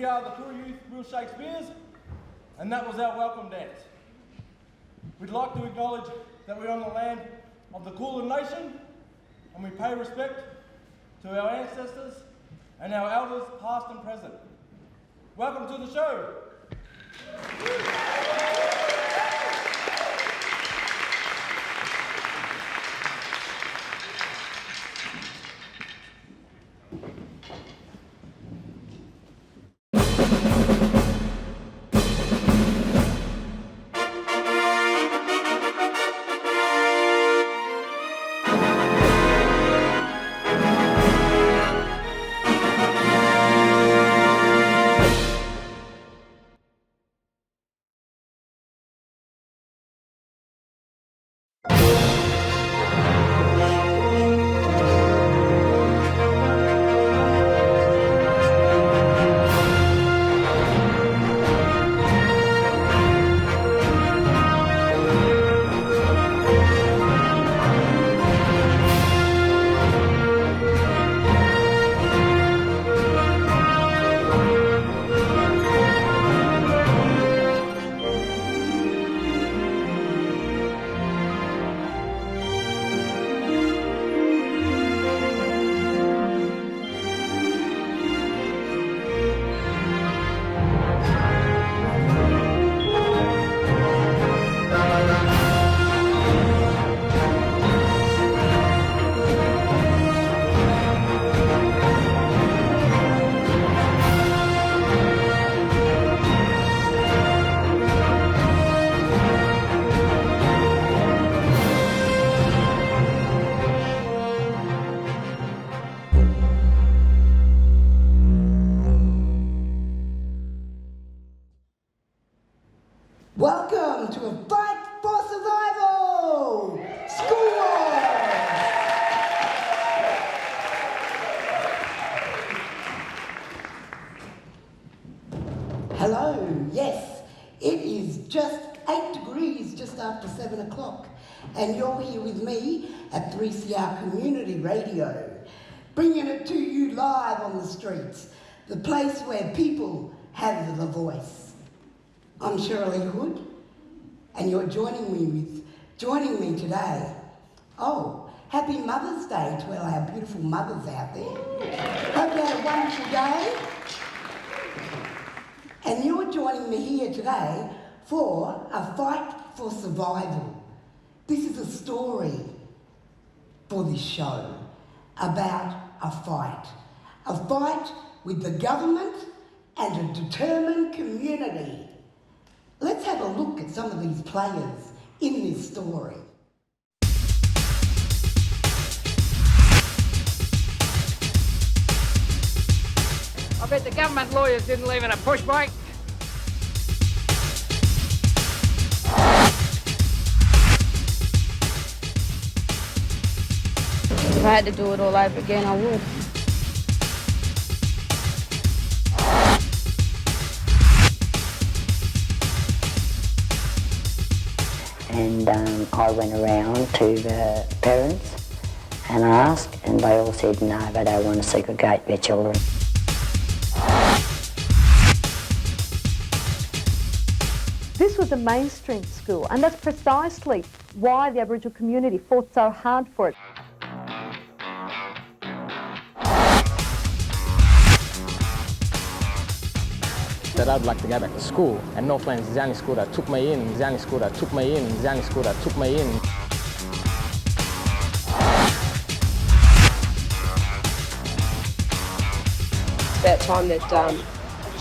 We are the Koori Youth Will Shakespeare's, and that was our welcome dance. We'd like to acknowledge that we're on the land of the Kulin Nation, and we pay respect to our ancestors and our elders past and present. Welcome to the show. Welcome to a fight for survival! School Wars! Hello, yes, it is just 8 degrees just after 7 o'clock, and you're here with me at 3CR Community Radio, bringing it to you live on the streets, the place where people have the voice. I'm Shiralee Hood, and you're joining me today. Oh, happy Mother's Day to all our beautiful mothers out there. Hope you had a wonderful day. And you're joining me here today for a fight for survival. This is a story for this show about a fight with the government and a determined community. Let's have a look at some of these players in this story. I bet the government lawyers didn't leave in a push bike. If I had to do it all over again, I would. And I went around to the parents and asked, and they all said no, they don't want to segregate their children. This was a mainstream school, and that's precisely why the Aboriginal community fought so hard for it. That I'd like to go back to school, and Northlands is the only school that took me in, the only school that took me in, the only school that took me in. It's about time that,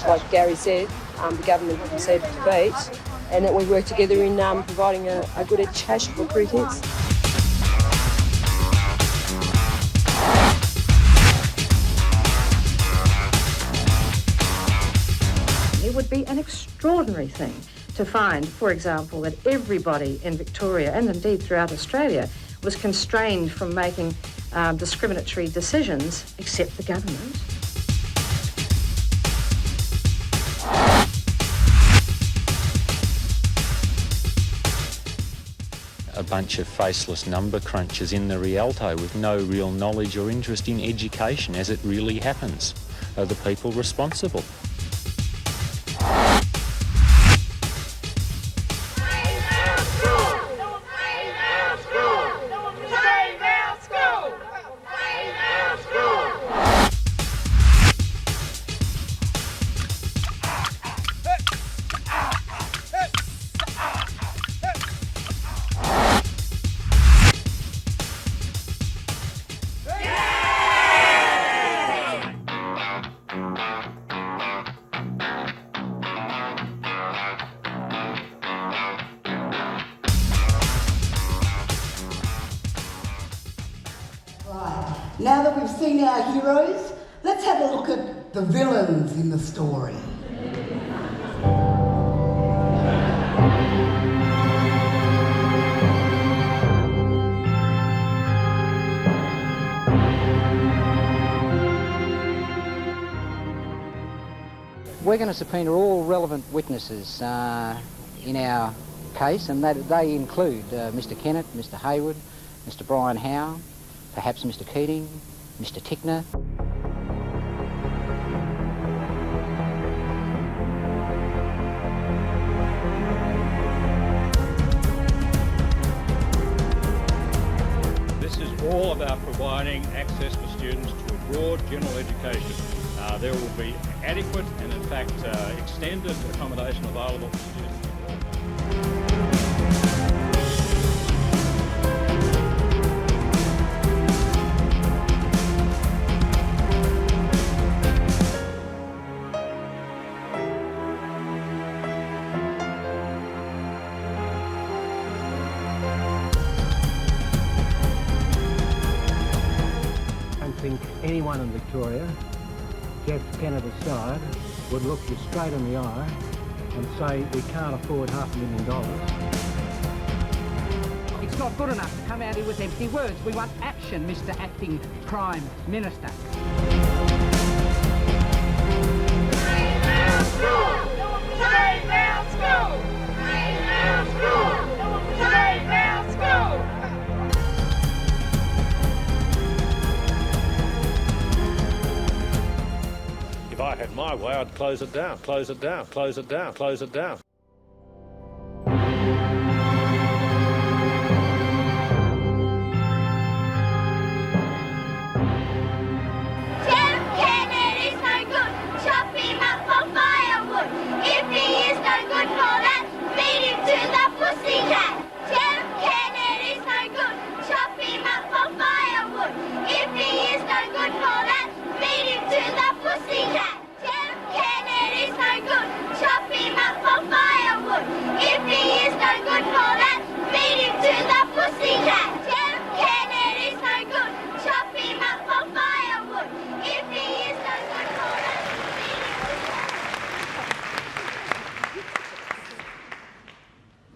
like Gary said, the government conceded defeat, and that we work together in providing a good education for Koori kids. It would be an extraordinary thing to find, for example, that everybody in Victoria, and indeed throughout Australia, was constrained from making discriminatory decisions, except the government. A bunch of faceless number crunchers in the Rialto with no real knowledge or interest in education as it really happens. Are the people responsible? Now that we've seen our heroes, let's have a look at the villains in the story. We're going to subpoena all relevant witnesses in our case, and they include Mr Kennett, Mr Hayward, Mr Brian Howe, perhaps Mr Keating, Mr Tickner. This is all about providing access for students to a broad general education. There will be adequate and in fact extended accommodation available for students. I think anyone in Victoria, Jeff Kennett aside, would look you straight in the eye and say we can't afford $500,000. It's not good enough to come out here with empty words. We want action, Mr Acting Prime Minister. If I had my way, I'd close it down, close it down, close it down, close it down.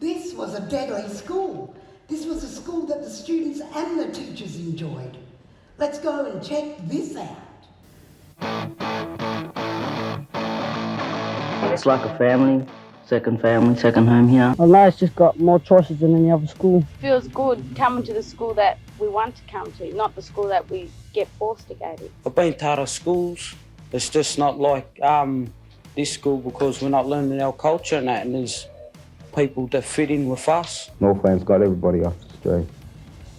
This was a deadly school. This was a school that the students and the teachers enjoyed. Let's go and check this out. It's like a family, second home here. Well, now it's just got more choices than any other school. Feels good coming to the school that we want to come to, not the school that we get forced to go to. I've been to other schools. It's just not like this school because we're not learning our culture and that, and there's people that fit in with us. Northland's got everybody off the street.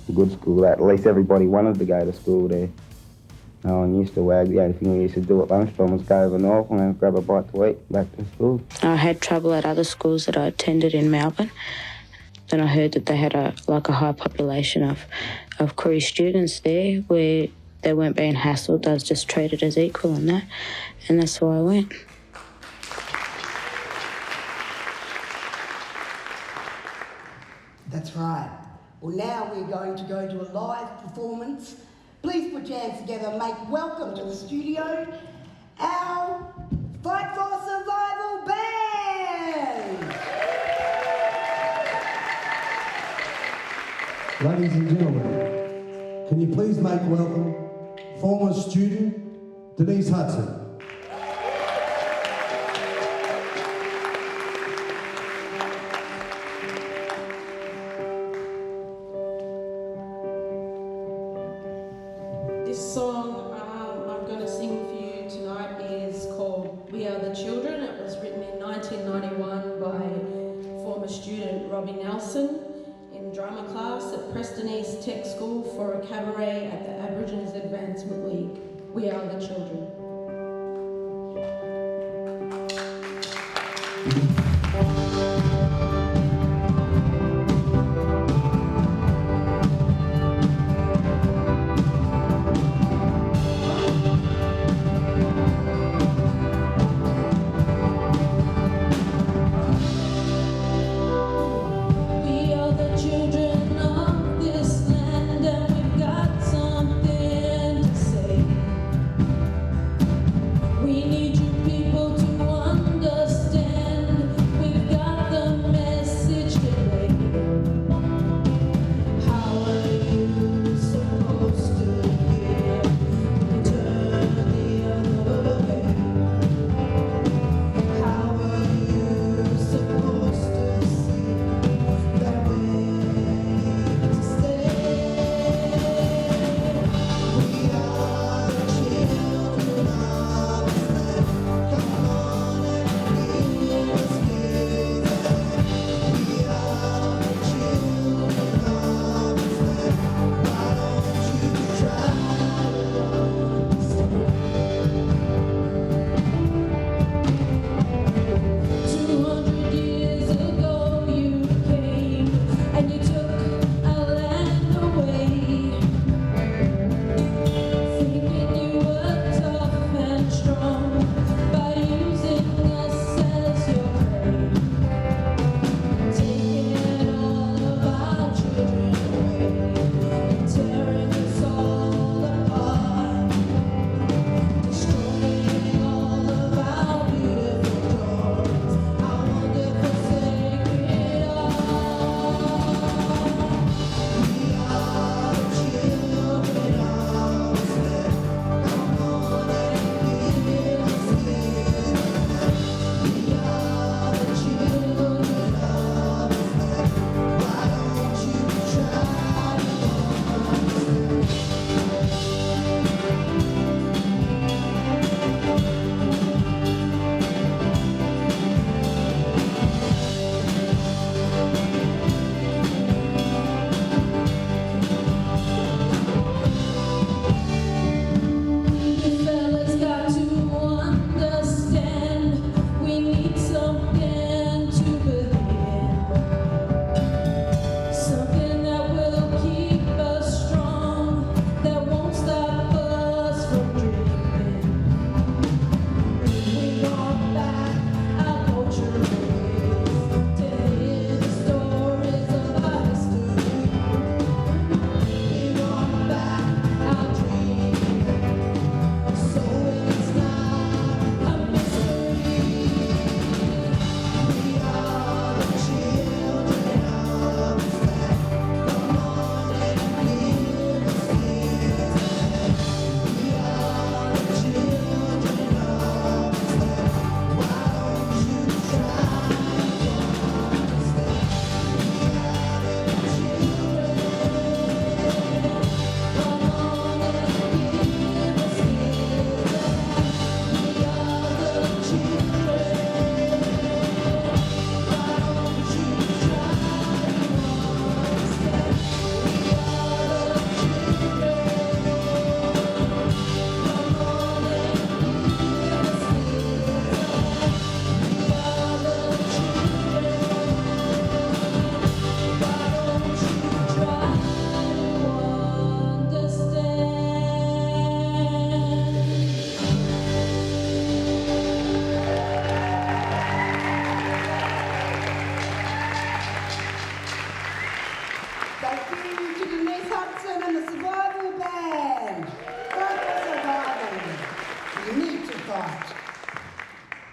A good school, at least everybody wanted to go to school there. No one used to wag. The only thing we used to do at lunchtime was go over Northland, grab a bite to eat, back to school. I had trouble at other schools that I attended in Melbourne. Then I heard that they had a high population of Koori students there where they weren't being hassled, they was just treated as equal and that. And that's why I went. That's right. Well, now we're going to go to a live performance. Please put your hands together and make welcome to the studio our Fight for Survival band! Ladies and gentlemen, can you please make welcome former student Deniece Hudson. This song I'm going to sing for you tonight is called We Are the Children. It was written in 1991 by former student Robbie Nelson in drama class at Preston East Tech School for a cabaret at the Aborigines Advancement League. We Are the Children.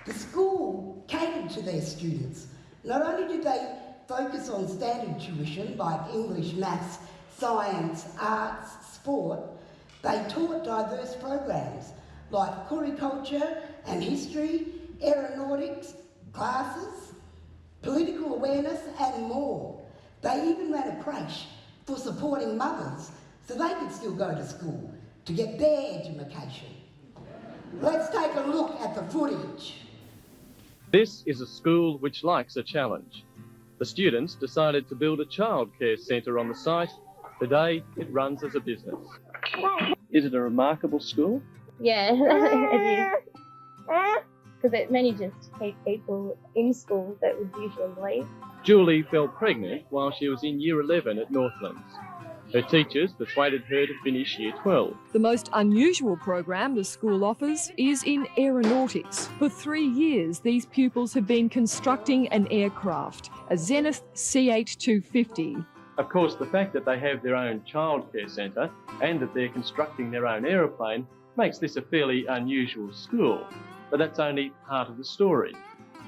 The school catered to their students. Not only did they focus on standard tuition like English, maths, science, arts, sport, they taught diverse programs like Koori culture and history, aeronautics classes, political awareness and more. They even ran a creche for supporting mothers so they could still go to school to get their education. Let's take a look at the footage. This is a school which likes a challenge. The students decided to build a childcare centre on the site. Today, it runs as a business. Is it a remarkable school? Yeah, it is. Because it manages to keep people in school that would usually leave. Julie fell pregnant while she was in Year 11 at Northlands. Her teachers persuaded her to finish Year 12. The most unusual program the school offers is in aeronautics. For 3 years, these pupils have been constructing an aircraft, a Zenith C-8-250. Of course, the fact that they have their own childcare centre and that they're constructing their own aeroplane makes this a fairly unusual school. But that's only part of the story.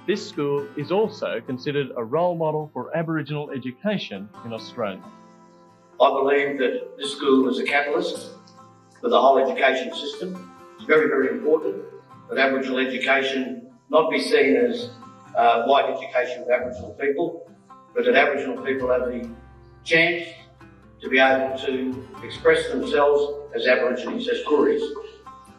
This school is also considered a role model for Aboriginal education in Australia. I believe that this school is a catalyst for the whole education system. It's very, very important that Aboriginal education not be seen as white education of Aboriginal people, but that Aboriginal people have the chance to be able to express themselves as Aborigines, as Kooris.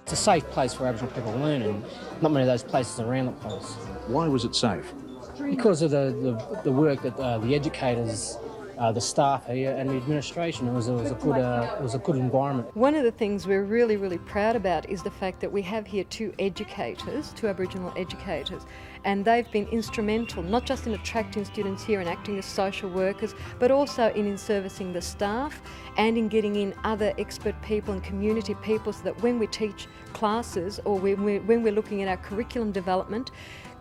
It's a safe place for Aboriginal people to learn, and not many of those places around the place. Why was it safe? Because of the work that the educators, the staff here and the administration, it was a good environment. One of the things we're really, really proud about is the fact that we have here two Aboriginal educators, and they've been instrumental, not just in attracting students here and acting as social workers, but also in servicing the staff and in getting in other expert people and community people, so that when we teach classes or when we're looking at our curriculum development,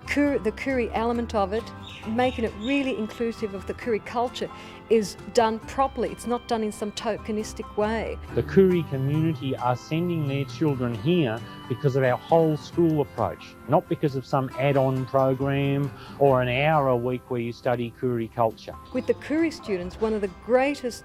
the Koori element of it, making it really inclusive of the Koori culture, is done properly. It's not done in some tokenistic way. The Koori community are sending their children here because of our whole school approach, not because of some add-on program or an hour a week where you study Koori culture. With the Koori students, one of the greatest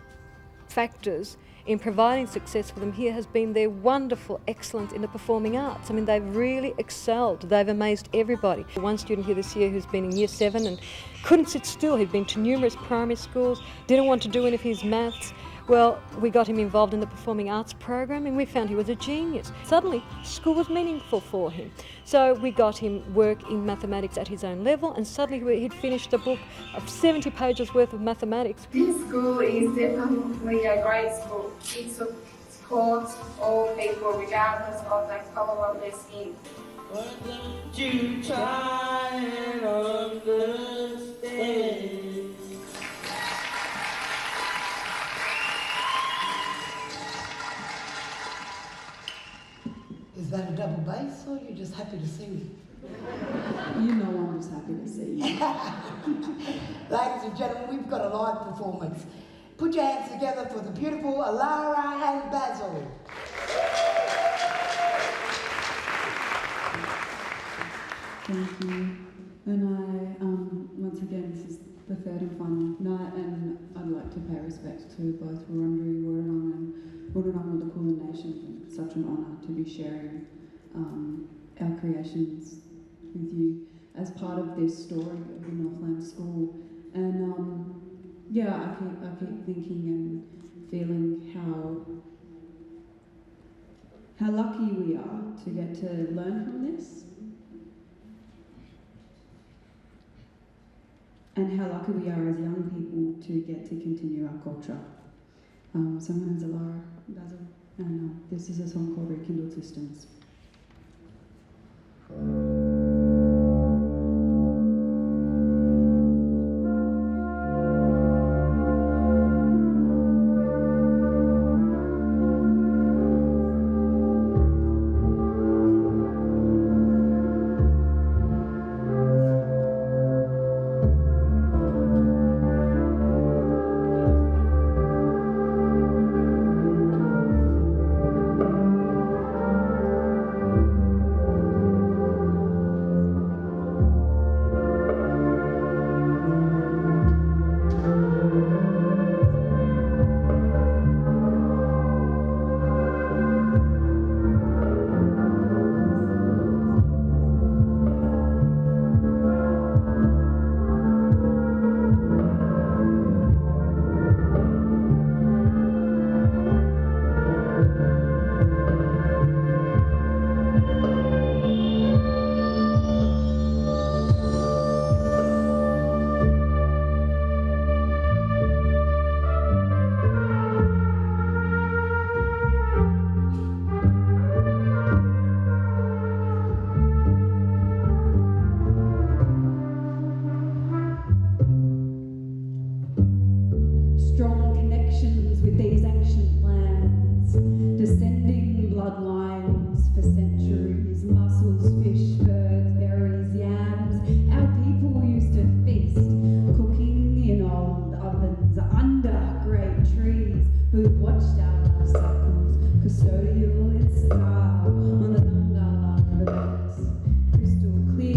factors in providing success for them here has been their wonderful excellence in the performing arts. I mean, they've really excelled. They've amazed everybody. One student here this year who's been in Year 7 and couldn't sit still. He'd been to numerous primary schools, didn't want to do any of his maths. Well, we got him involved in the performing arts program and we found he was a genius. Suddenly, school was meaningful for him. So we got him work in mathematics at his own level, and suddenly he'd finished a book of 70 pages worth of mathematics. This school is definitely a great school. It supports all people regardless of the colour of their skin. Why don't you try and understand? Is that a double bass, or are you just happy to see me? You know I'm just happy to see you. Ladies and gentlemen, we've got a live performance. Put your hands together for the beautiful Allara and Basil. Thank you. And once again, this is the third and final night, and I'd like to pay respect to both Wurundjeri, Wurrung and Wurrung of the Kulin Nation. It's such an honour to be sharing our creations with you as part of this story of the Northland School. And yeah, I keep thinking and feeling how lucky we are to get to learn from this. And how lucky we are as young people to get to continue our culture. So my name's Allara, Basil, and this is a song called Rekindled Systems.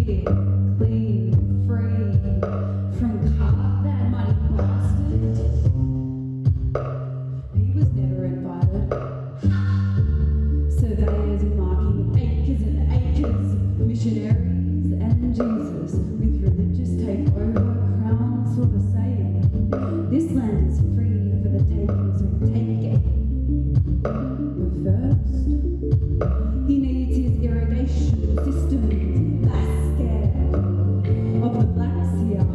clear, clean, free from Carp, that mighty bastard. He was never invited. Surveyors marking acres and acres, missionaries and Jesus with religious takeover crowns for the saying. This land is free for the taking, so take it. But first, he needs his irrigation system. Less scared of the blacks here.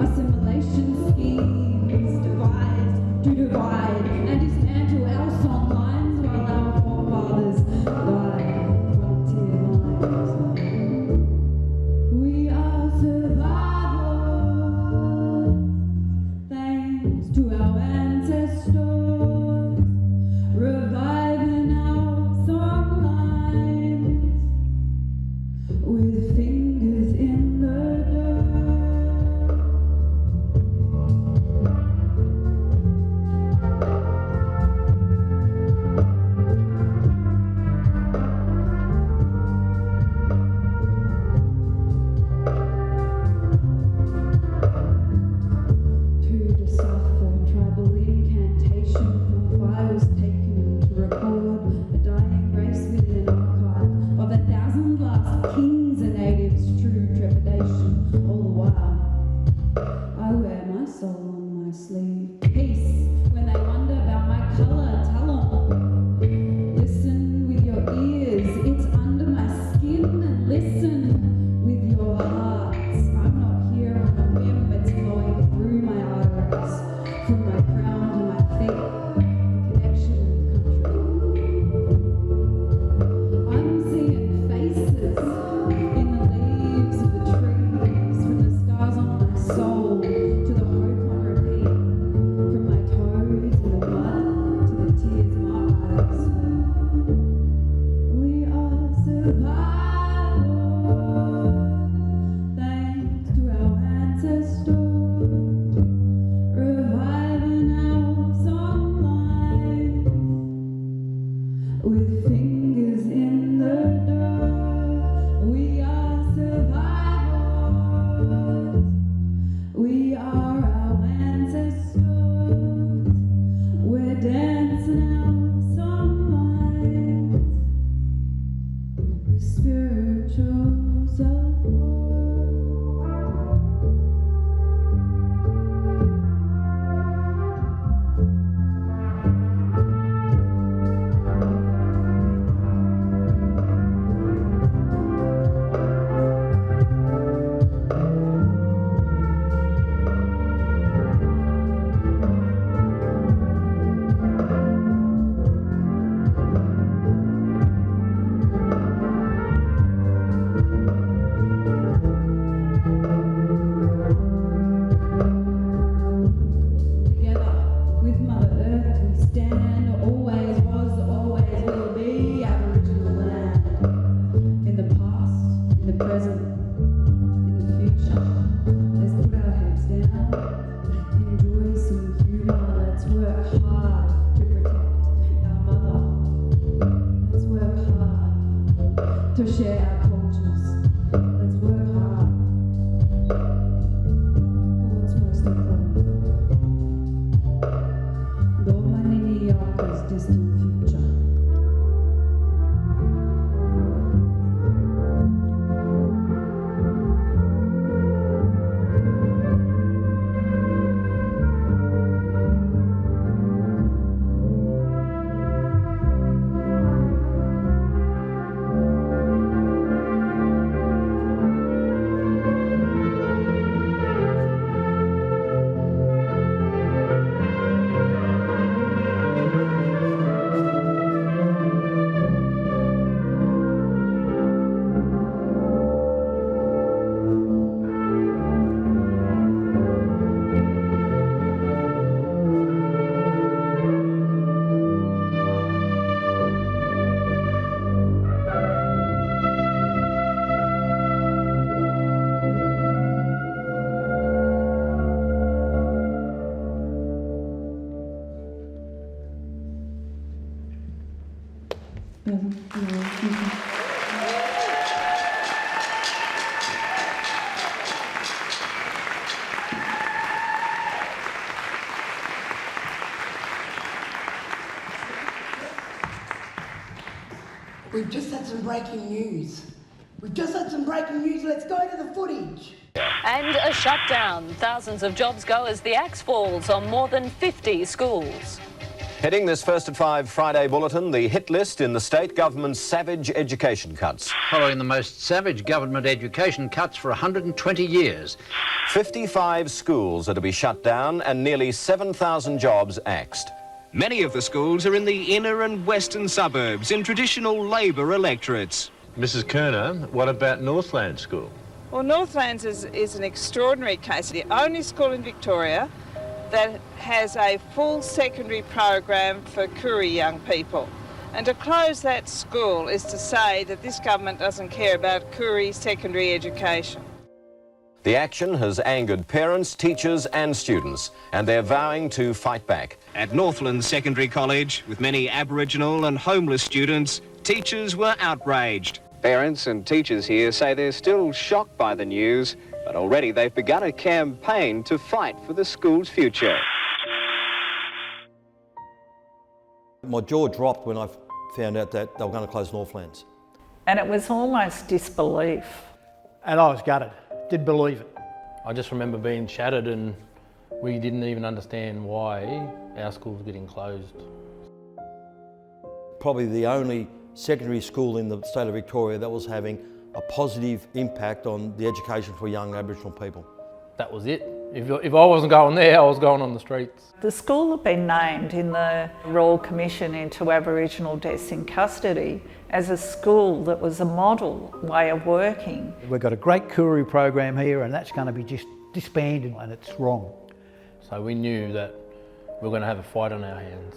Assimilation schemes devise to divide and dismantle our song lines while our forefathers died frontier lines. We are survivors, thanks to our ancestors, reviving our song lines with fingers in the dirt. To decipher tribal incantation from files taken to record a dying race within an archive of 1,000 last kings and natives' true trepidation. All the while, I wear my soul on my sleeve. Peace when they wonder about my colour, tell 'em. Listen with your ears, it's under my skin, and listen with your hearts. I'm not here on a whim, it's flowing through my arteries, from my crown to my feet, the connection with country. I'm seeing faces in the leaves of the trees, from the scars on my soul to the hope on repeat, from my toes in the mud to the tears in my eyes. We are survivors, thanks to our ancestors, reviving our song lines with fingers in the dirt. We are survivors, we are our ancestors, we're dancing our song lines with spiritual self-worth. Together with Mother Earth we stand, always was, always will be Aboriginal land. In the past, in the present, in the future. Let's put our heads down, enjoy some humour, let's work hard to protect our mother. Let's work hard to share our cultures. Let's work hard for what's most important. Dormanini Yaka's distant future. We've just had some breaking news. Let's go to the footage. And a shutdown. Thousands of jobs go as the axe falls on more than 50 schools. Heading this First at 5 Friday bulletin, the hit list in the state government's savage education cuts. Following the most savage government education cuts for 120 years. 55 schools are to be shut down and nearly 7,000 jobs axed. Many of the schools are in the inner and western suburbs in traditional Labor electorates. Mrs. Kerner, what about Northland School? Well, Northlands is an extraordinary case. The only school in Victoria that has a full secondary program for Koori young people. And to close that school is to say that this government doesn't care about Koori secondary education. The action has angered parents, teachers and students, and they're vowing to fight back. At Northlands Secondary College, with many Aboriginal and homeless students, teachers were outraged. Parents and teachers here say they're still shocked by the news, but already they've begun a campaign to fight for the school's future. My jaw dropped when I found out that they were going to close Northlands. And it was almost disbelief. And I was gutted, didn't believe it. I just remember being shattered and we didn't even understand why our school was getting closed. Probably the only secondary school in the state of Victoria that was having a positive impact on the education for young Aboriginal people. That was it. If I wasn't going there, I was going on the streets. The school had been named in the Royal Commission into Aboriginal Deaths in Custody as a school that was a model way of working. We've got a great Koori program here and that's going to be just disbanded and it's wrong. So we knew that we were going to have a fight on our hands.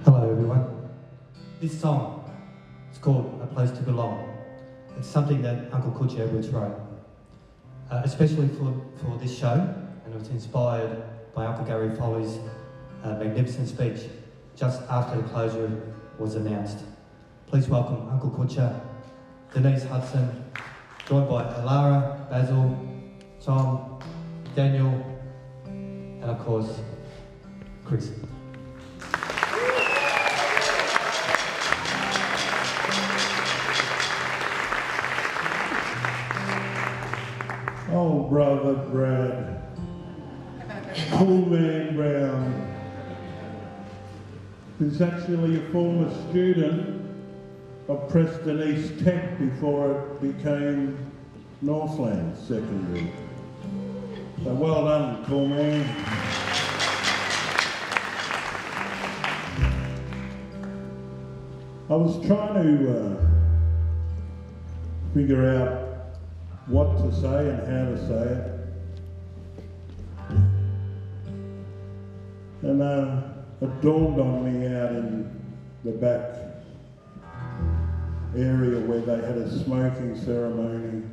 Hello everyone. This song is called A Place to Belong. It's something that Uncle Kutcha wrote, especially for this show, and it was inspired by Uncle Gary Foley's magnificent speech just after the closure was announced. Please welcome Uncle Kutcha, Deniece, Hudson, joined by Allara, Basil, Tom, Daniel, and of course, Chris. Oh, brother Brad, cool man Brown, who's actually a former student of Preston East Tech before it became Northlands Secondary. So well done, cool man. I was trying to figure out what to say and how to say it. And it dawned on me out in the back area where they had a smoking ceremony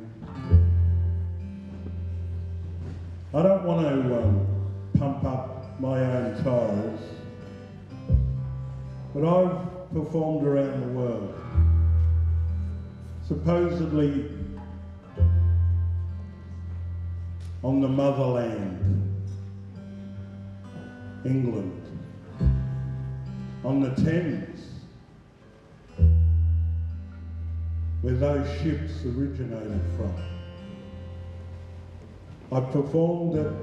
I don't want to pump up my own tyres, but I've performed around the world. Supposedly on the motherland, England, on the Thames, where those ships originated from. I performed at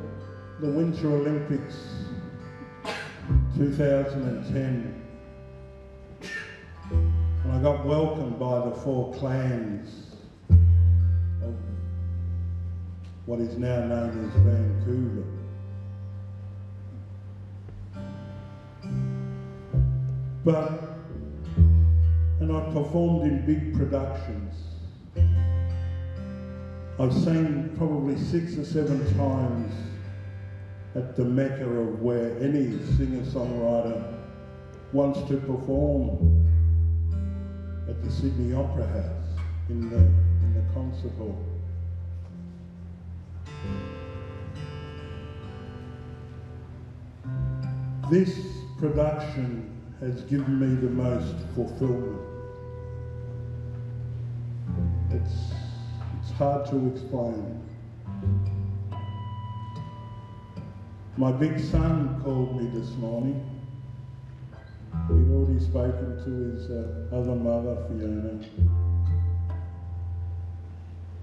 the Winter Olympics 2010, and I got welcomed by the 4 clans of what is now known as Vancouver. And I performed in big productions. I've seen probably 6 or 7 times at the mecca of where any singer-songwriter wants to perform, at the Sydney Opera House in the concert hall. This production has given me the most fulfillment. It's hard to explain. My big son called me this morning. He'd already spoken to his other mother, Fiona.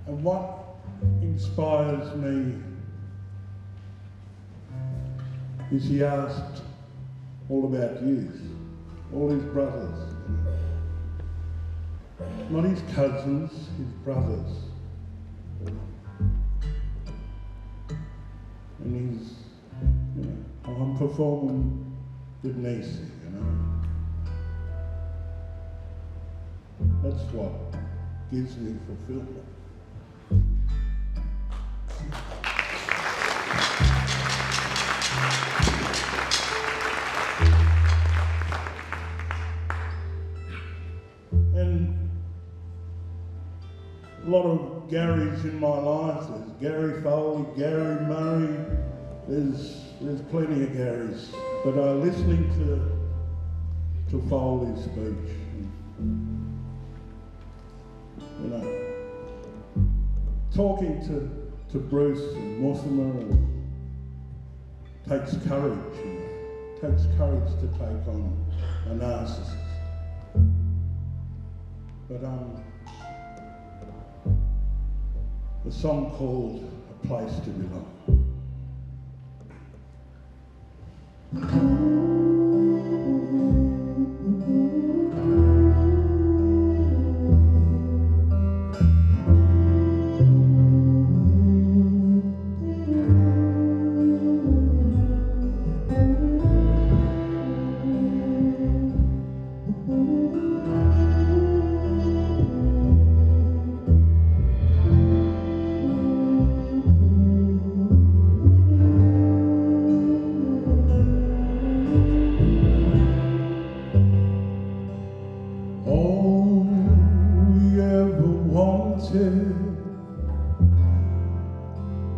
And what inspires me is he asked all about youth, all his brothers. Not his cousins, his brothers. And he's, I'm performing Deniece, That's what gives me fulfillment. And a lot of Garys in my life. There's Gary Foley, Gary Murray. There's plenty of Garys. But listening to Foley's speech, talking to Bruce and Mortimer takes courage. It takes courage to take on a narcissist. But the song called A Place to Belong.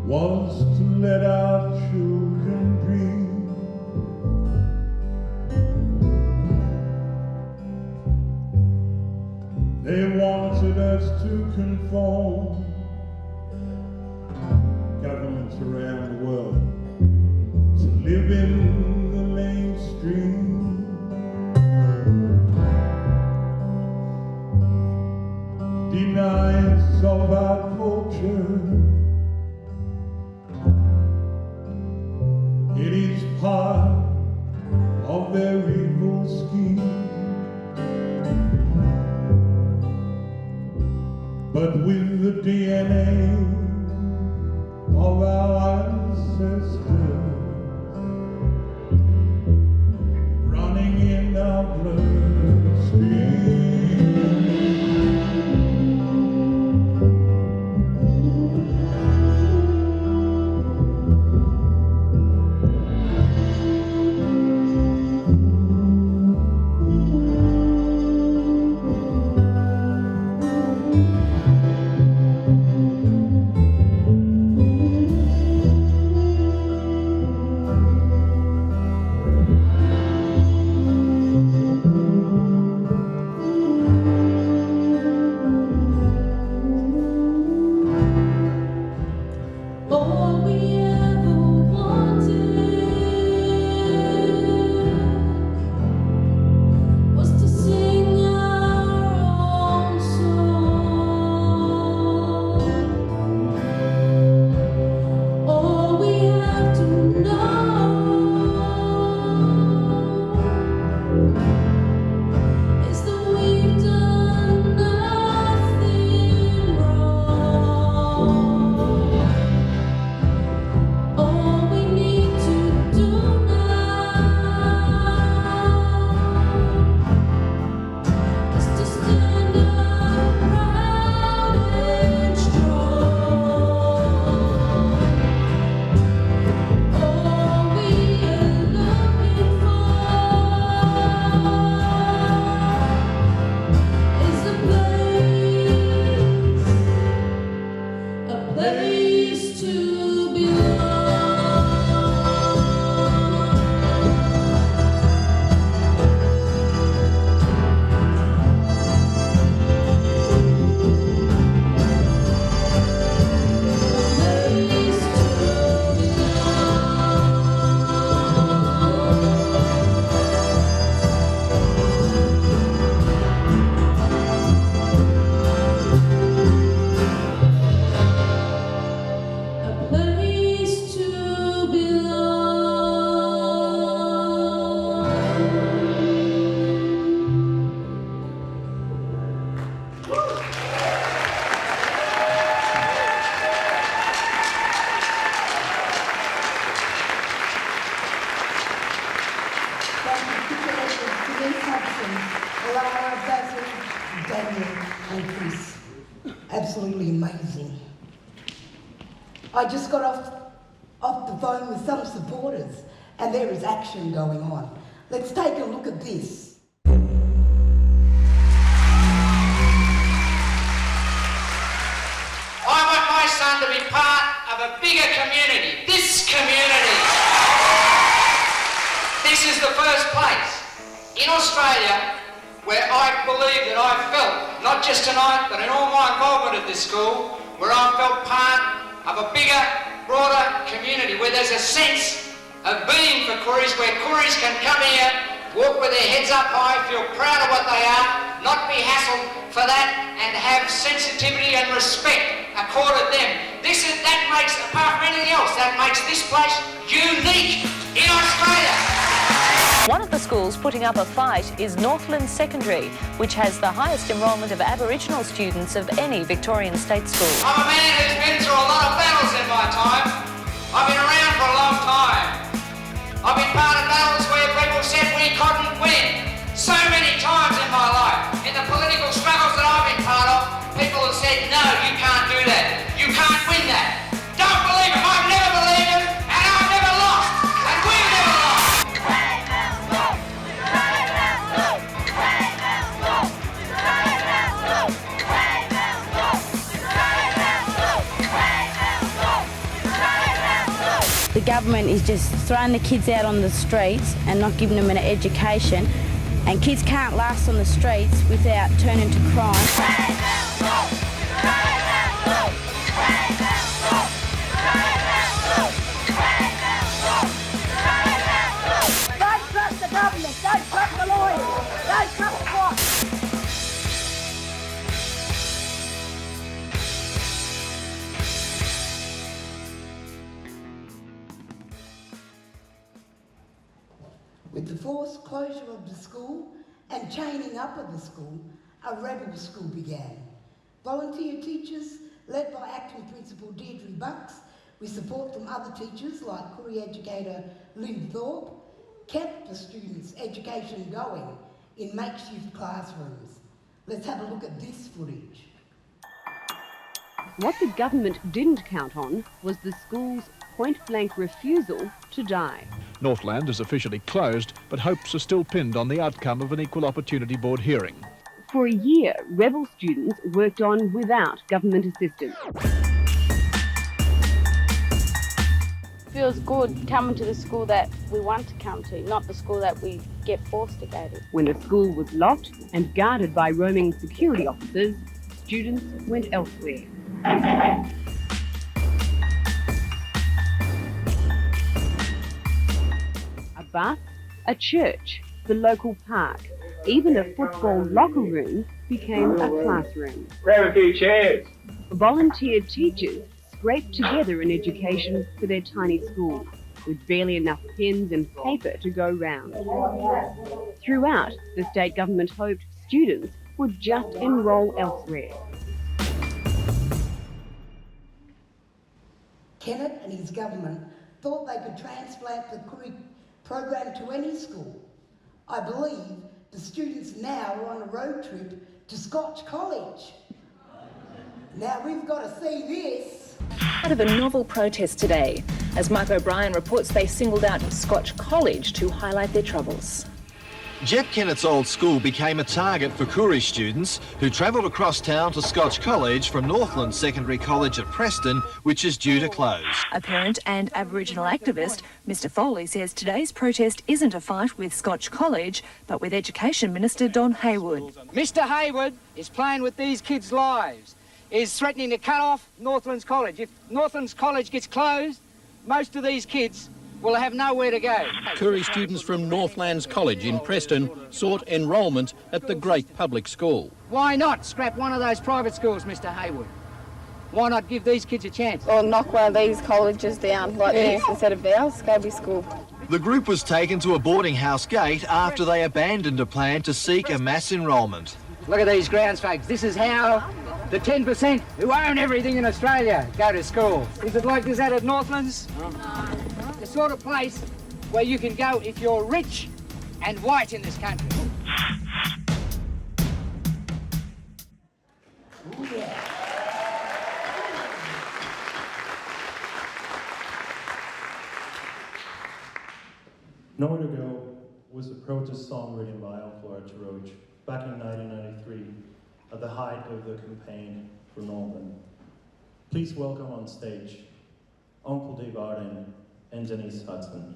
Was to let our children dream. They wanted us to conform. Governments around the world to live in the mainstream. Denies of our culture. It is part of their evil scheme. But with the DNA of our ancestors running in our bloodstream. Allara, Basil, Daniel and Chris. Absolutely amazing. I just got off the phone with some supporters and there is action going on. Let's take a look at this. I want my son to be part of a bigger community, this community. This is the first place in Australia where I believe that I felt, not just tonight, but in all my involvement at this school, where I felt part of a bigger, broader community, where there's a sense of being for Kooris, where Kooris can come here, walk with their heads up high, feel proud of what they are, not be hassled for that, and have sensitivity and respect accorded them. That makes, apart from anything else, that makes this place unique in Australia. One of the schools putting up a fight is Northland Secondary, which has the highest enrolment of Aboriginal students of any Victorian state school. I'm a man who's been through a lot of battles in my time. I've been around for a long time. I've been part of battles where people said we couldn't win. So many times in my life, in the political struggles that I've been part of, people have said, no, you can't do that. You can't win that. Don't believe them. I've never believed them, and I've never lost. And we've never lost. The government is just throwing the kids out on the streets and not giving them an education, and kids can't last on the streets without turning to crime. Don't trust the government, don't trust the lawyers, don't trust the cops. With the forced closure of the school and chaining up of the school, a rebel school began. Volunteer teachers, led by acting principal Deirdre Bucks, with support from other teachers like Koori educator Lynn Thorpe, kept the students' education going in makeshift classrooms. Let's have a look at this footage. What the government didn't count on was the school's point-blank refusal to die. Northland is officially closed, but hopes are still pinned on the outcome of an Equal Opportunity Board hearing. For a year, rebel students worked on without government assistance. Feels good coming to the school that we want to come to, not the school that we get forced to go to. When the school was locked and guarded by roaming security officers, students went elsewhere. A bus, a church, the local park, even a football locker room became a classroom. Grab a few chairs. Volunteer teachers scraped together an education for their tiny school, with barely enough pens and paper to go round. Throughout, the state government hoped students would just enrol elsewhere. Kennett and his government thought they could transplant the Koori program to any school. I believe the students now are on a road trip to Scotch College. Now we've got to see this. Part of a novel protest today, as Mike O'Brien reports they singled out Scotch College to highlight their troubles. Jeff Kennett's old school became a target for Koori students who travelled across town to Scotch College from Northland Secondary College at Preston, which is due to close. A parent and Aboriginal activist, Mr Foley, says today's protest isn't a fight with Scotch College, but with Education Minister Don Hayward. Mr Hayward is playing with these kids' lives, is threatening to cut off Northlands College. If Northlands College gets closed, most of these kids will have nowhere to go. Koori students from Northlands College in Preston sought enrolment at the great public school. Why not scrap one of those private schools, Mr Hayward? Why not give these kids a chance? Or knock one of these colleges down like this instead of ours, go to school. The group was taken to a boarding house gate after they abandoned a plan to seek a mass enrolment. Look at these grounds, folks. This is how the 10% who own everything in Australia go to school. Is it like this out at Northlands? The sort of place where you can go if you're rich and white in this country. Narrator was a protest song written by Allara to Roach back in 1993 at the height of the campaign for Northland. Please welcome on stage Uncle Dave Arden and Deniece Hudson.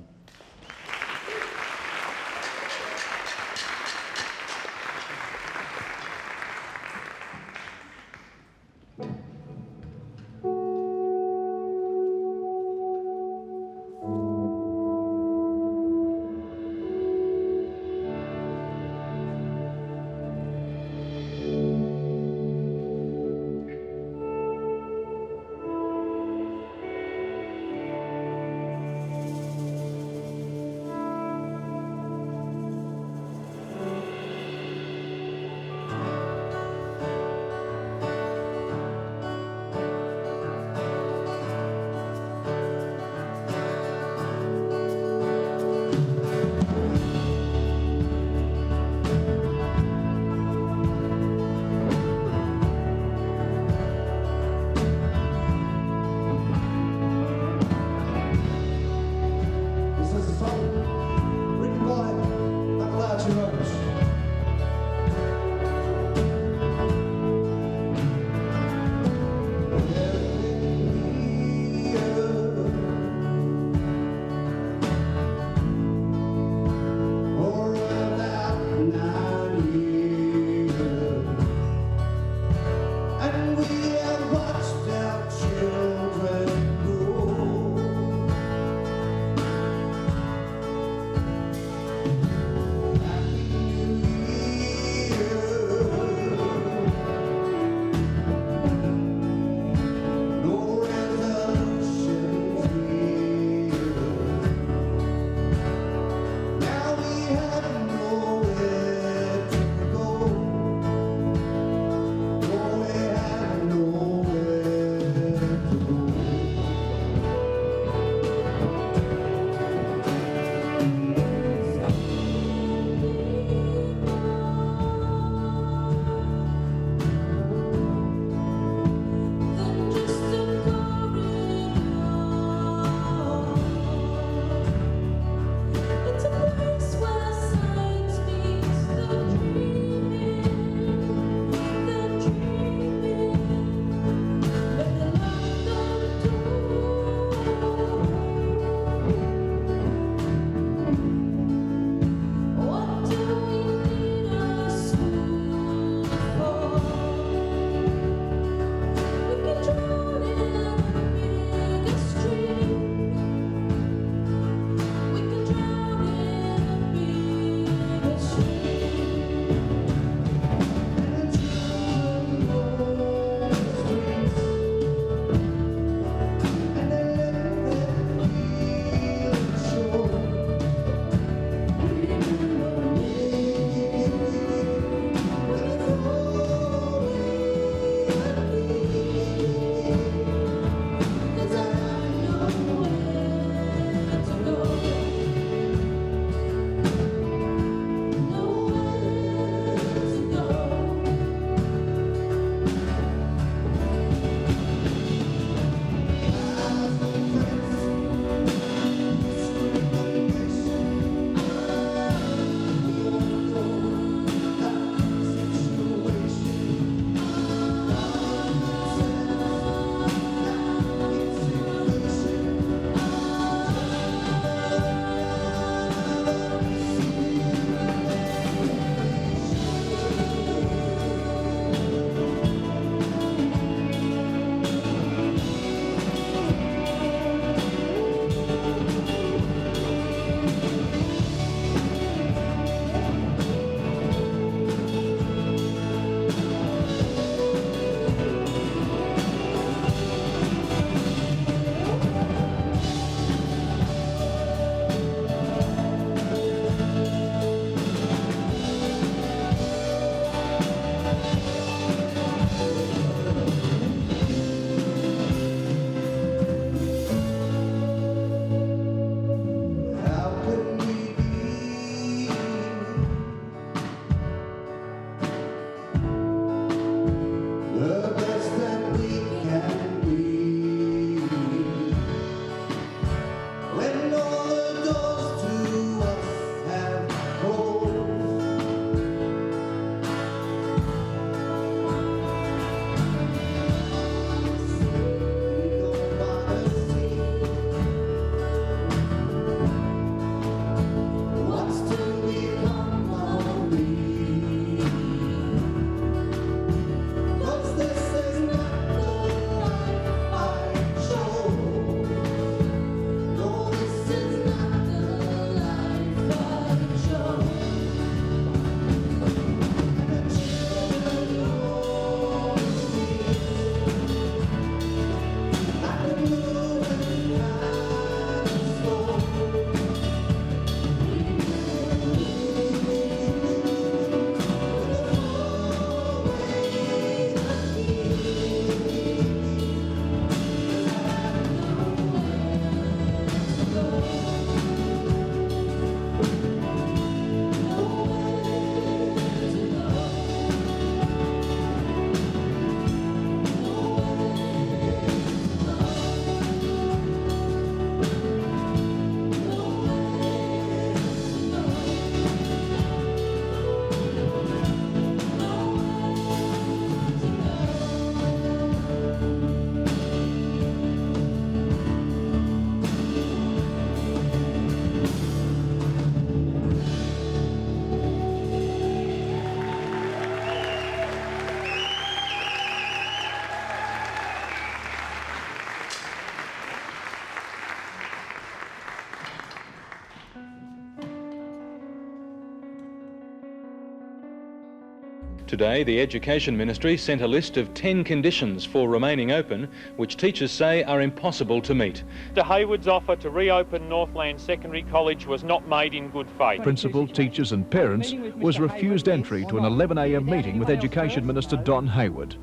Today, the Education Ministry sent a list of 10 conditions for remaining open, which teachers say are impossible to meet. Mr Hayward's offer to reopen Northlands Secondary College was not made in good faith. Principal, teachers and parents was refused entry to an 11 a.m. meeting with Education Minister Don Hayward.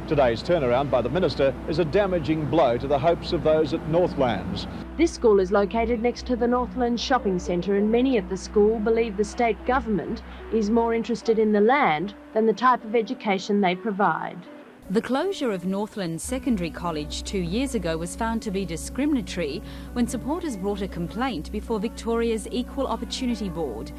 Today's turnaround by the Minister is a damaging blow to the hopes of those at Northlands. This school is located next to the Northlands shopping centre, and many at the school believe the state government is more interested in the land than the type of education they provide. The closure of Northlands Secondary College 2 years ago was found to be discriminatory when supporters brought a complaint before Victoria's Equal Opportunity Board.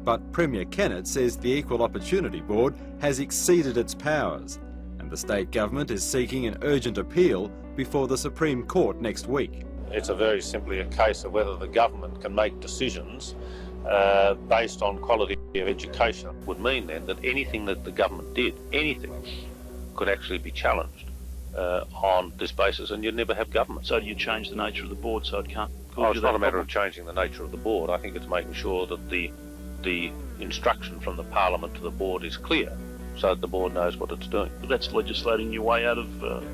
But Premier Kennett says the Equal Opportunity Board has exceeded its powers, and the state government is seeking an urgent appeal before the Supreme Court next week. It's very simply a case of whether the government can make decisions based on quality of education. It would mean then that anything that the government did, anything, could actually be challenged on this basis, and you'd never have government. So you change the nature of the board so it can't cause Oh, it's you not that a matter problem? of changing the nature of the board. I think it's making sure that the instruction from the Parliament to the board is clear, so that the board knows what it's doing. That's legislating your way out of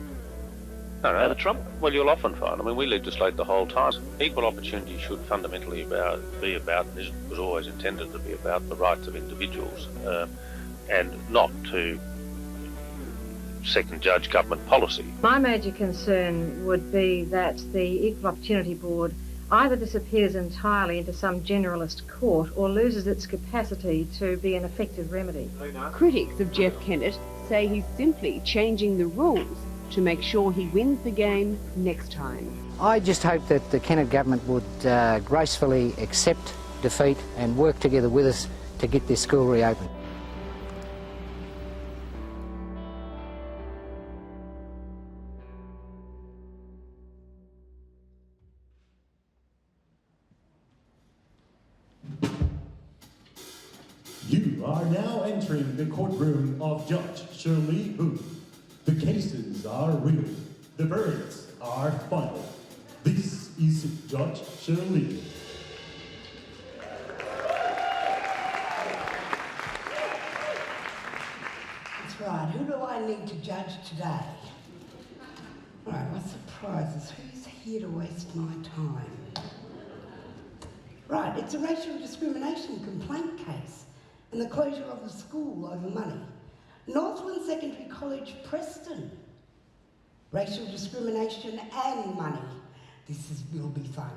out of trouble. Well, you'll often find, I mean, we legislate the whole time. Equal opportunity should fundamentally be about, and was always intended to be about, the rights of individuals, and not to second judge government policy. My major concern would be that the Equal Opportunity Board either disappears entirely into some generalist court or loses its capacity to be an effective remedy. Critics of Jeff Kennett say he's simply changing the rules to make sure he wins the game next time. I just hope that the Kennett government would gracefully accept defeat and work together with us to get this school reopened. You are now entering the courtroom of Judge Shiralee Booth. The cases are real. The verdicts are final. This is Judge Shiralee. That's right. Who do I need to judge today? Right, what surprises? Who's here to waste my time? Right, it's a racial discrimination complaint case and the closure of the school over money. Northland Secondary College, Preston. Racial discrimination and money. Will be fun.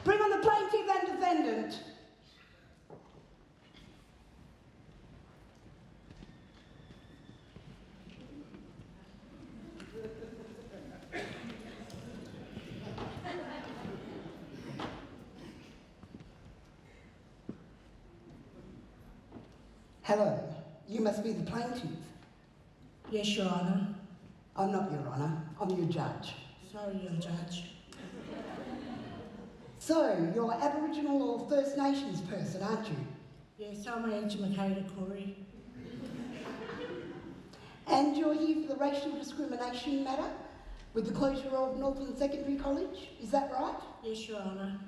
Bring on the plaintiff and defendant. Hello, you must be the plaintiff. Yes, Your Honour. I'm not Your Honour, I'm your judge. Sorry, Your Judge. So, you're Aboriginal or First Nations person, aren't you? Yes, I'm educated, Koori. And you're here for the racial discrimination matter with the closure of Northland Secondary College, is that right? Yes, Your Honour.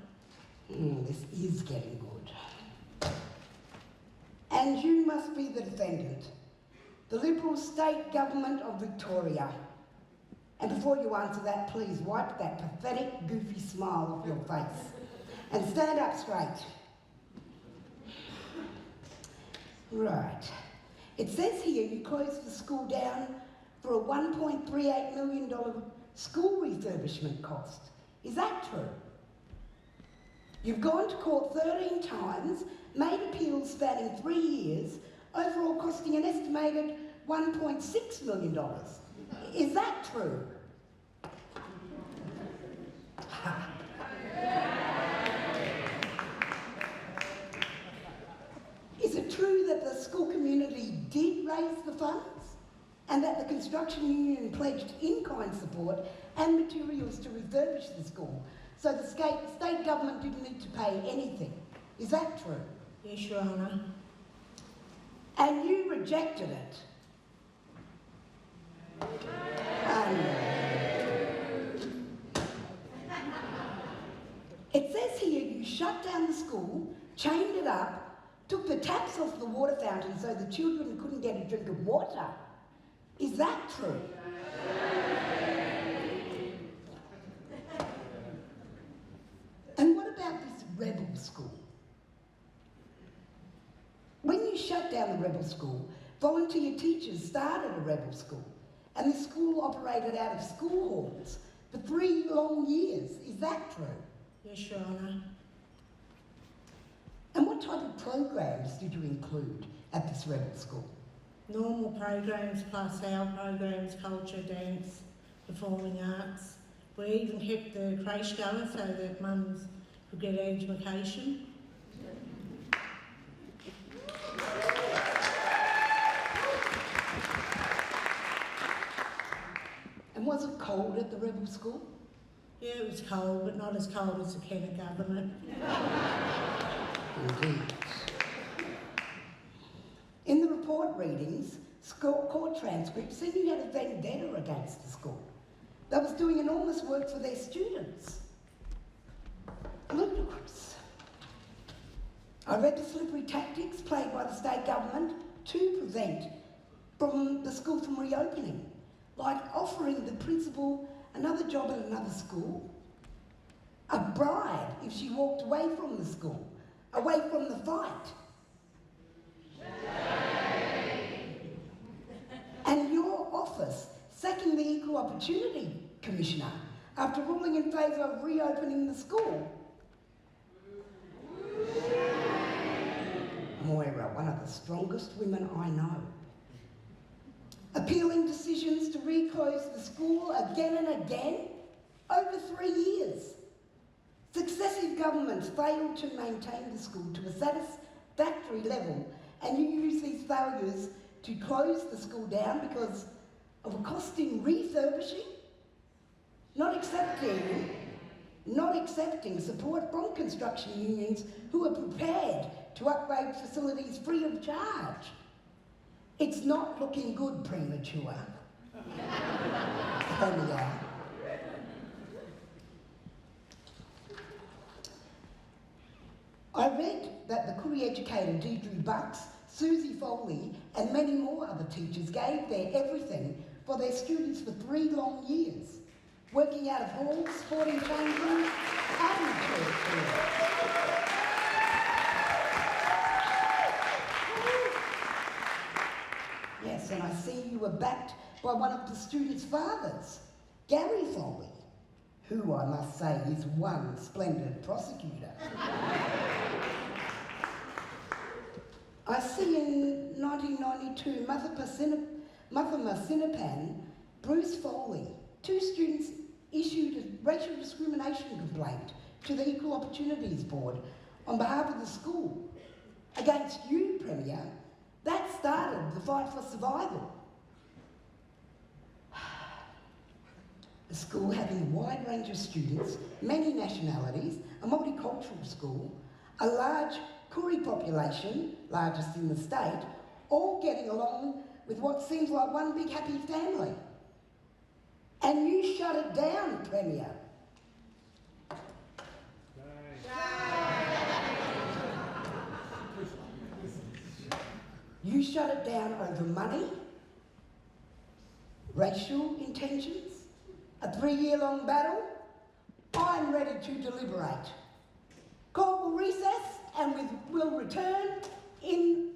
This is getting good. And you must be the defendant, the Liberal State Government of Victoria. And before you answer that, please wipe that pathetic, goofy smile off your face and stand up straight. Right. It says here you closed the school down for a $1.38 million school refurbishment cost. Is that true? You've gone to court 13 times, made appeals spanning 3 years, overall costing an estimated $1.6 million. Is that true? Is it true that the school community did raise the funds and that the construction union pledged in-kind support and materials to refurbish the school, so the state government didn't need to pay anything? Is that true? Yes, Your Honour. And you rejected it? It says here you shut down the school, chained it up, took the taps off the water fountain so the children couldn't get a drink of water. Is that true? And what about this rebel school? When you shut down the rebel school, volunteer teachers started a rebel school, and the school operated out of school halls for 3 long years. Is that true? Yes, Your Honour. And what type of programs did you include at this rebel school? Normal programs plus our programs, culture, dance, performing arts. We even kept the creche going so that mums could get education. And was it cold at the rebel school? Yeah, it was cold, but not as cold as the Kennett government. Indeed. In the report readings, court transcripts said you had a vendetta against the school that was doing enormous work for their students. Ludicrous. I read the slippery tactics played by the state government to prevent the school from reopening, like offering the principal another job at another school, a bribe if she walked away from the school, away from the fight. And your office sacking the Equal Opportunity Commissioner after ruling in favour of reopening the school. Moira, one of the strongest women I know. Appealing decisions to reclose the school again and again over 3 years. Successive governments failed to maintain the school to a satisfactory level, and you use these failures to close the school down because of a cost in refurbishing, not accepting support from construction unions who are prepared to upgrade facilities free of charge. It's not looking good, Premature. Premier. I read that the Koori educator Deirdre Bucks, Susie Foley and many more other teachers gave their everything for their students for 3 long years, working out of halls, sporting changerooms and church. Yes, and I see you were backed by one of the students' fathers, Gary Foley, who I must say is one splendid prosecutor. I see in 1992, Mother Masinapan, Bruce Foley, 2 students issued a racial discrimination complaint to the Equal Opportunities Board on behalf of the school against you, Premier. That started the fight for survival. A school having a wide range of students, many nationalities, a multicultural school, a large Koori population, largest in the state, all getting along with what seems like one big happy family. And you shut it down, Premier. You shut it down over money, racial intentions, a 3-year-long battle. I'm ready to deliberate. Court will recess and we'll return in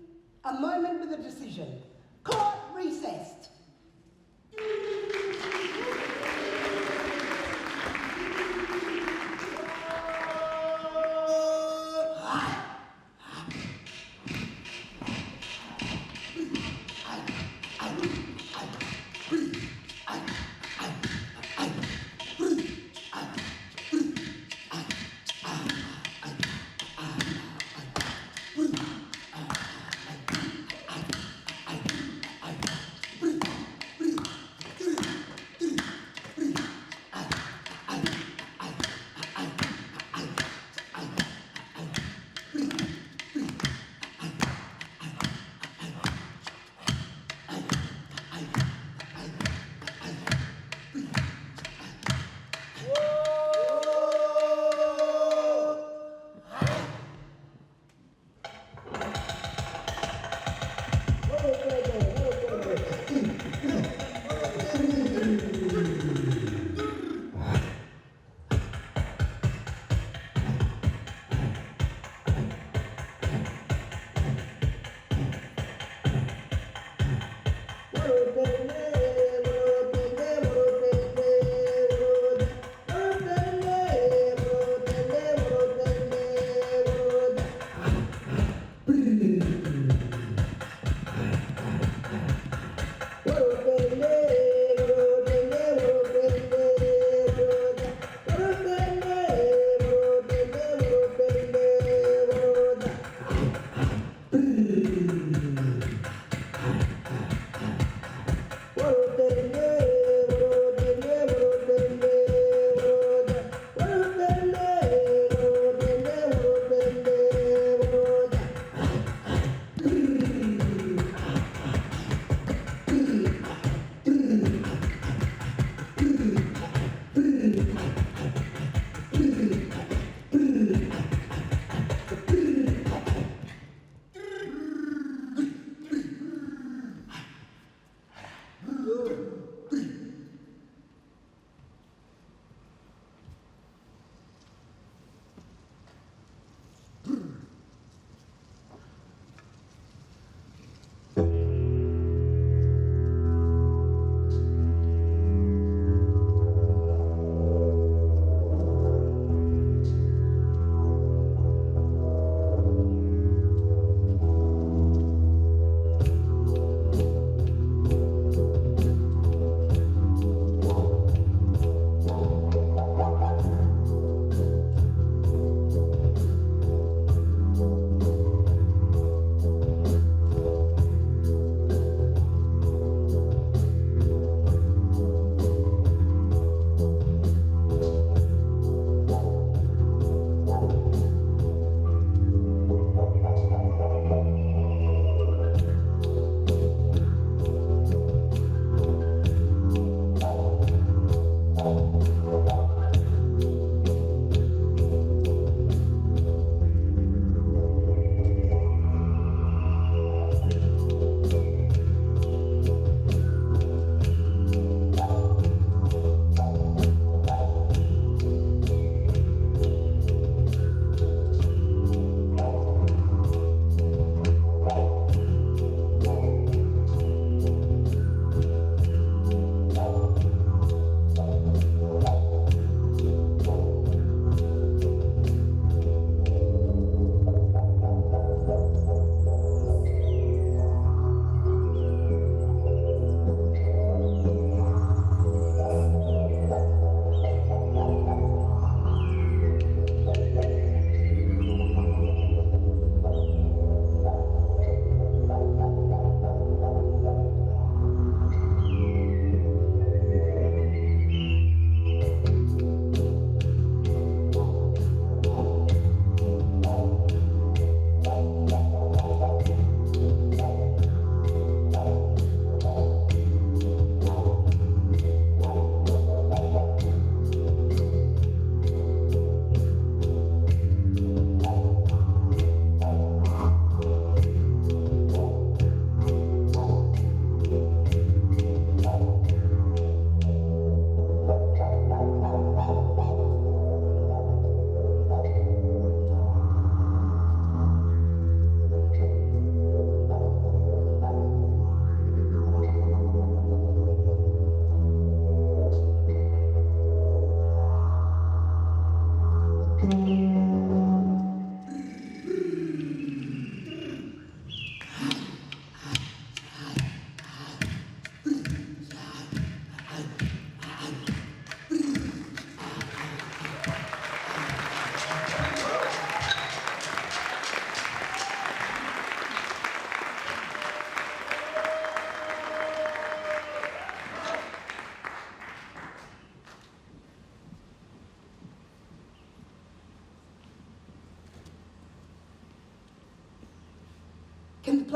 a moment with a decision. Court recessed.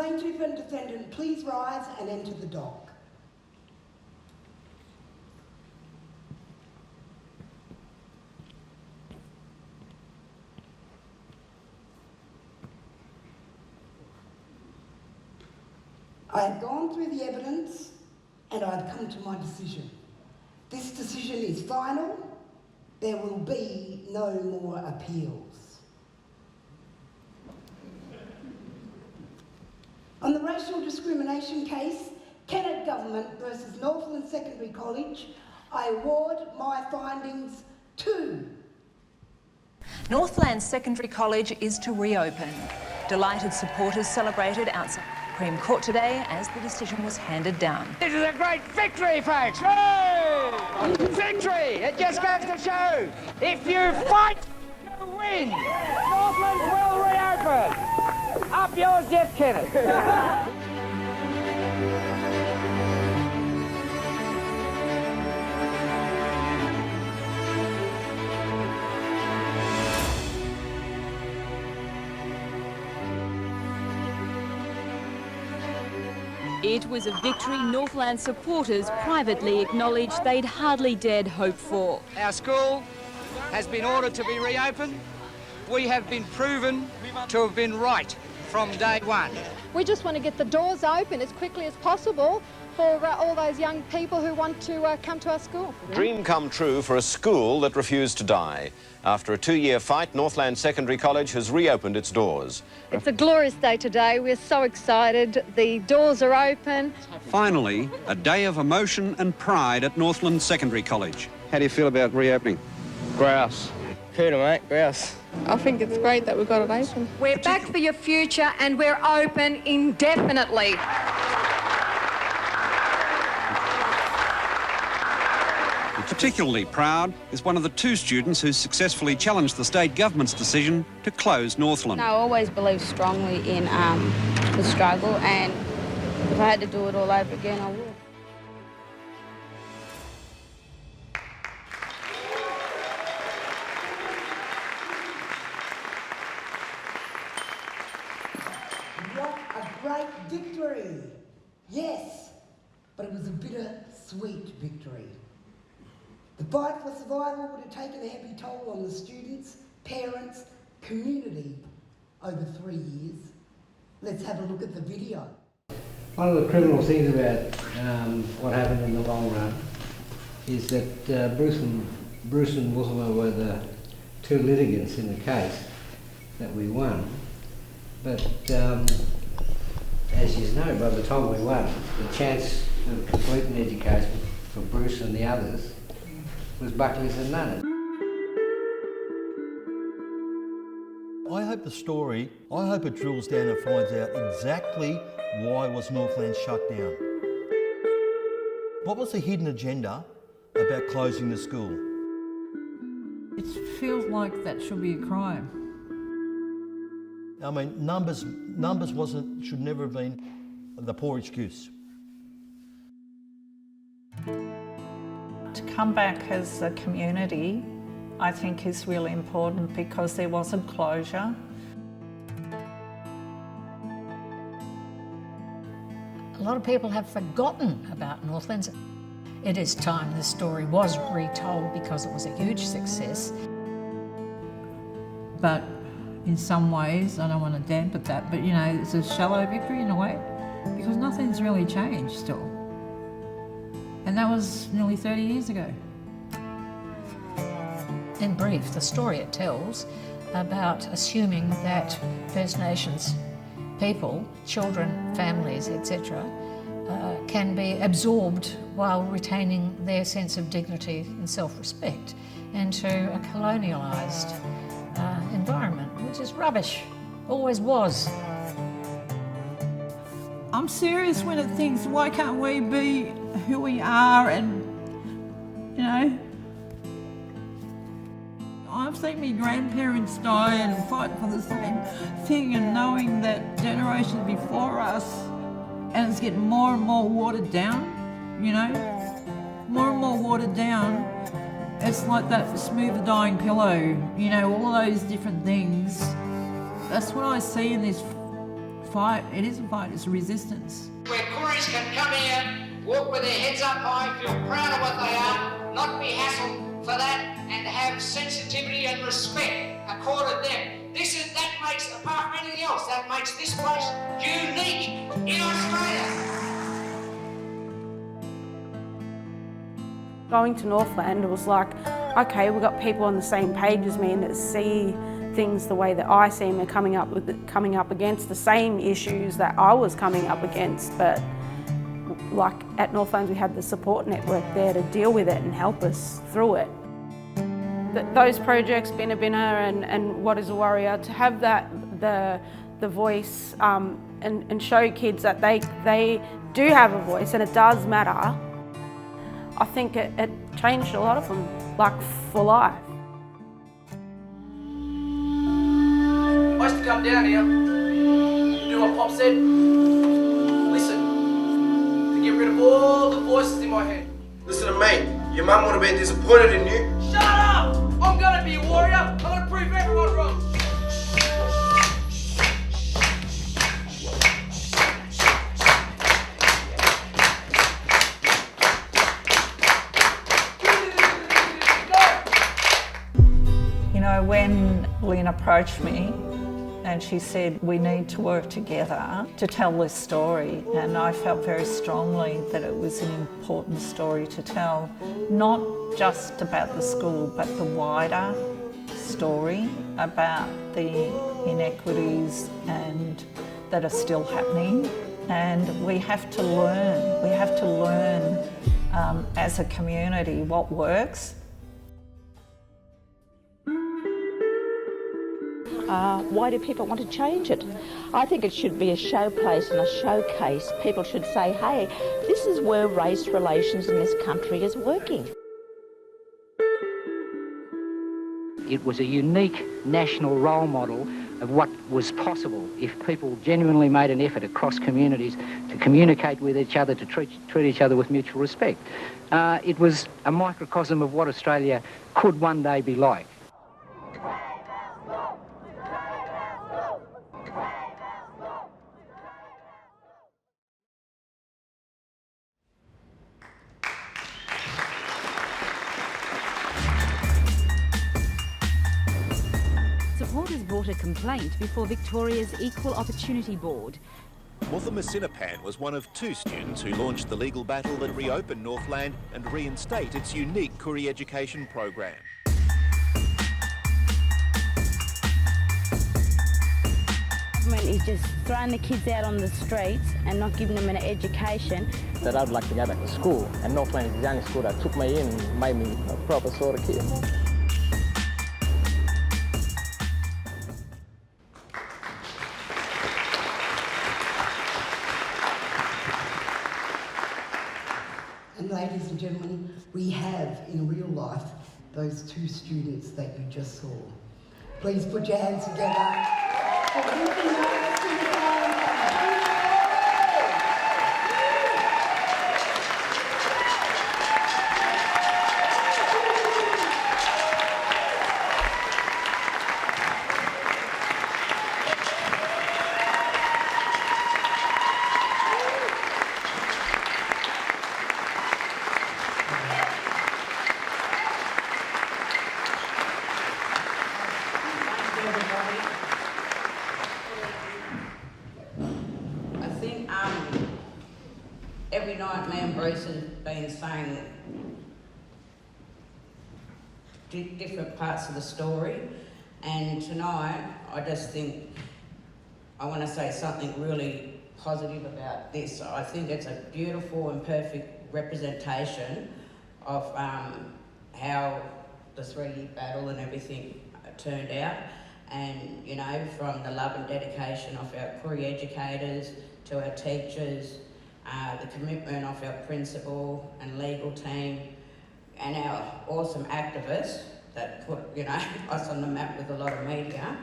plaintiff and defendant please rise and enter the dock? I have gone through the evidence and I've come to my decision. This decision is final. There will be no more appeals. On the racial discrimination case, Kennett Government versus Northland Secondary College, I award my findings to Northlands Secondary College is to reopen. Delighted supporters celebrated outside the Supreme Court today as the decision was handed down. This is a great victory, folks! Hey! Victory! It just goes to show, if you fight, you win! Northlands will reopen! Up yours, Jeff Kennett! It was a victory Northland supporters privately acknowledged they'd hardly dared hope for. Our school has been ordered to be reopened. We have been proven to have been right from day one. We just want to get the doors open as quickly as possible for all those young people who want to come to our school. Dream come true for a school that refused to die. After a 2-year fight, Northland Secondary College has reopened its doors. It's a glorious day today. We're so excited. The doors are open. Finally, a day of emotion and pride at Northland Secondary College. How do you feel about reopening? Grouse. Cooter, mate, grouse. I think it's great that we've got it open. We're back for your future and we're open indefinitely. Particularly proud is one of the 2 students who successfully challenged the state government's decision to close Northland. I always believed strongly in the struggle, and if I had to do it all over again, I would. What a great victory! Yes, but it was a bittersweet victory. The fight for survival would have taken a heavy toll on the students, parents, community over 3 years. Let's have a look at the video. One of the criminal things about what happened in the long run is that Bruce and Wilma were the 2 litigants in the case that we won. But as you know, by the time we won, the chance of completing education for Bruce and the others was Buckley's and none. I hope it drills down and finds out exactly why was Northland shut down. What was the hidden agenda about closing the school? It feels like that should be a crime. I mean, numbers should never have been the poor excuse. To come back as a community, I think is really important because there wasn't closure. A lot of people have forgotten about Northlands. It is time the story was retold because it was a huge success. But in some ways, I don't want to dampen that, but you know, it's a shallow victory in a way because nothing's really changed still. And that was nearly 30 years ago. In brief, the story it tells about assuming that First Nations people, children, families, etc., can be absorbed while retaining their sense of dignity and self-respect into a colonialised environment, which is rubbish, always was. I'm serious when it thinks, why can't we be who we are? And, you know, I've seen my grandparents die and fight for the same thing, and knowing that generations before us, and it's getting more and more watered down, you know, more and more watered down. It's like that smoother dying pillow, you know, all of those different things. That's what I see in this fight. It is a fight, it's a resistance. Where Kooris can come here, walk with their heads up high, feel proud of what they are, not be hassled for that, and have sensitivity and respect accorded them. That makes, apart from anything else, that makes this place unique in Australia. Going to Northland, it was like, okay, we've got people on the same page as me and that see things the way that I see them, and coming up against the same issues that I was coming up against. But like at Northlands, we had the support network there to deal with it and help us through it. Those projects, Binna Binna and What is a Warrior, to have that the voice and show kids that they do have a voice and it does matter. I think it changed a lot of them, like for life. I used to come down here, do what Pop said, listen, to get rid of all the voices in my head. Listen to me, your mum would have been disappointed in you. Shut up! I'm gonna be a warrior, I'm gonna prove everyone wrong. You know, when Lynn approached me and she said, we need to work together to tell this story, and I felt very strongly that it was an important story to tell, not just about the school, but the wider story about the inequities and that are still happening. And we have to learn as a community what works. Why do people want to change it? I think it should be a showplace and a showcase. People should say, hey, this is where race relations in this country is working. It was a unique national role model of what was possible if people genuinely made an effort across communities to communicate with each other, to treat each other with mutual respect. It was a microcosm of what Australia could one day be like. Supporters brought a complaint before Victoria's Equal Opportunity Board. Mutha Masinapan was one of 2 students who launched the legal battle that reopened Northland and reinstate its unique Koori education program. Government is just throwing the kids out on the streets and not giving them an education. That I'd like to go back to school, and Northland is the only school that took me in and made me a proper sort of kid. And ladies and gentlemen, we have in real life those 2 students that you just saw. Please put your hands together. Every night me and Bruce has been saying different parts of the story, and tonight I just think I want to say something really positive about this. I think it's a beautiful and perfect representation of how the 3-year battle and everything turned out, and you know, from the love and dedication of our Koori educators to our teachers, the commitment of our principal and legal team, and our awesome activists that put, you know, us on the map with a lot of media.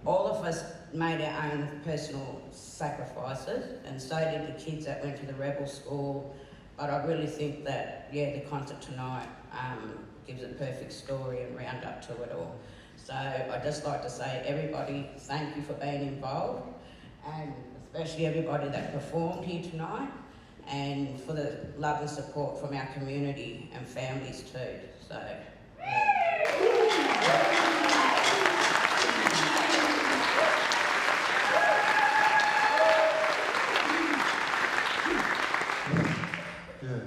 All of us made our own personal sacrifices, and so did the kids that went to the rebel school. But I really think that, yeah, the concert tonight gives a perfect story and round up to it all. So I'd just like to say, everybody, thank you for being involved, and especially everybody that performed here tonight, and for the love and support from our community and families too. So, yeah,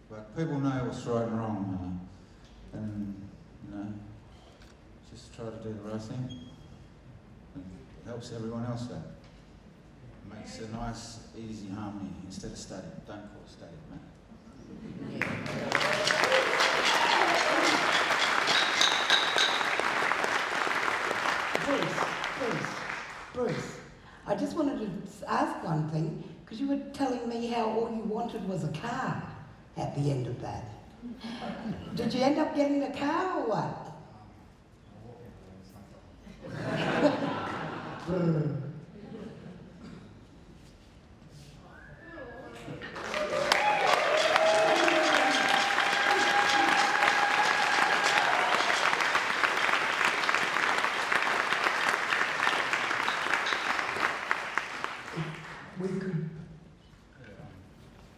but people know what's right and wrong, and you know, just try to do the right thing. It helps everyone else out. Makes a nice, easy harmony instead of static. Don't call it static, mate. Bruce, I just wanted to ask one thing, because you were telling me how all you wanted was a car at the end of that. Did you end up getting a car or what?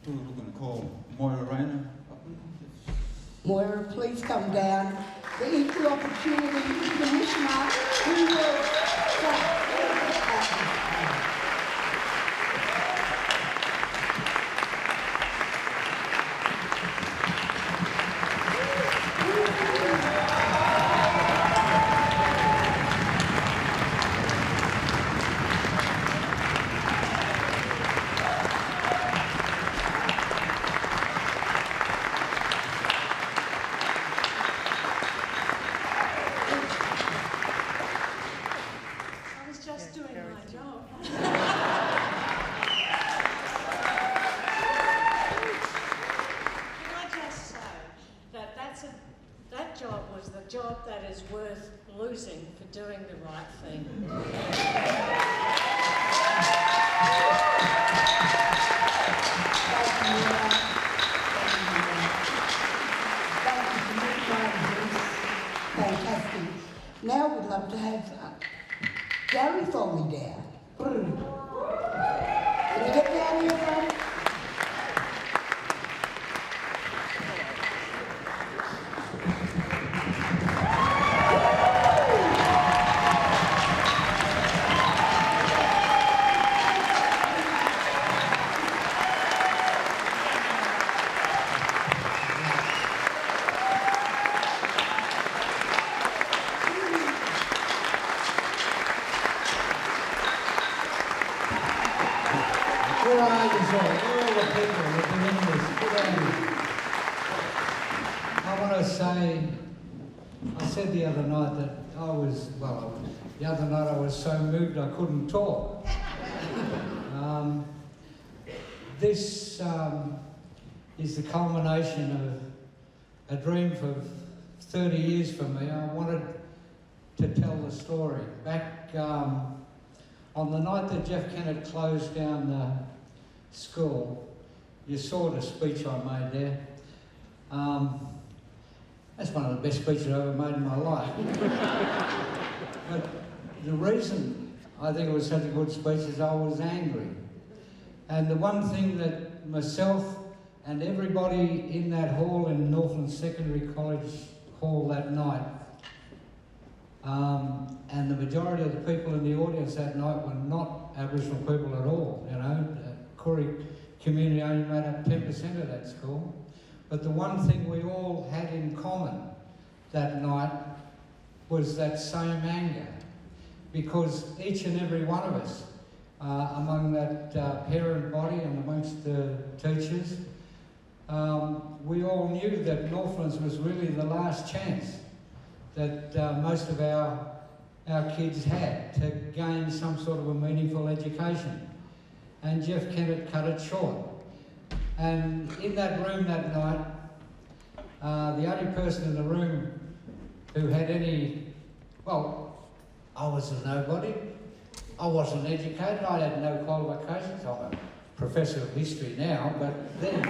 We were looking to call Moira Rayner. Moira, please come down. The Equal Opportunity Commissioner, who will job that is worth losing for doing the right thing. Fantastic. Now we'd love to have Gary Foley down. Can you get down here, Frank? So moved I couldn't talk. This is the culmination of a dream for 30 years for me. I wanted to tell the story. Back on the night that Jeff Kennett closed down the school, you saw the speech I made there. That's one of the best speeches I've ever made in my life. But the reason I think it was such a good speech is I was angry. And the one thing that myself and everybody in that hall in Northland Secondary College Hall that night, and the majority of the people in the audience that night were not Aboriginal people at all, you know. The Koori community only made up 10% of that school. But the one thing we all had in common that night was that same anger. Because each and every one of us, among that parent body and amongst the teachers, we all knew that Northlands was really the last chance that most of our kids had to gain some sort of a meaningful education. And Jeff Kennett cut it short. And in that room that night, the only person in the room who had any, well, I was a nobody. I wasn't educated. I had no qualifications. I'm a professor of history now, but then.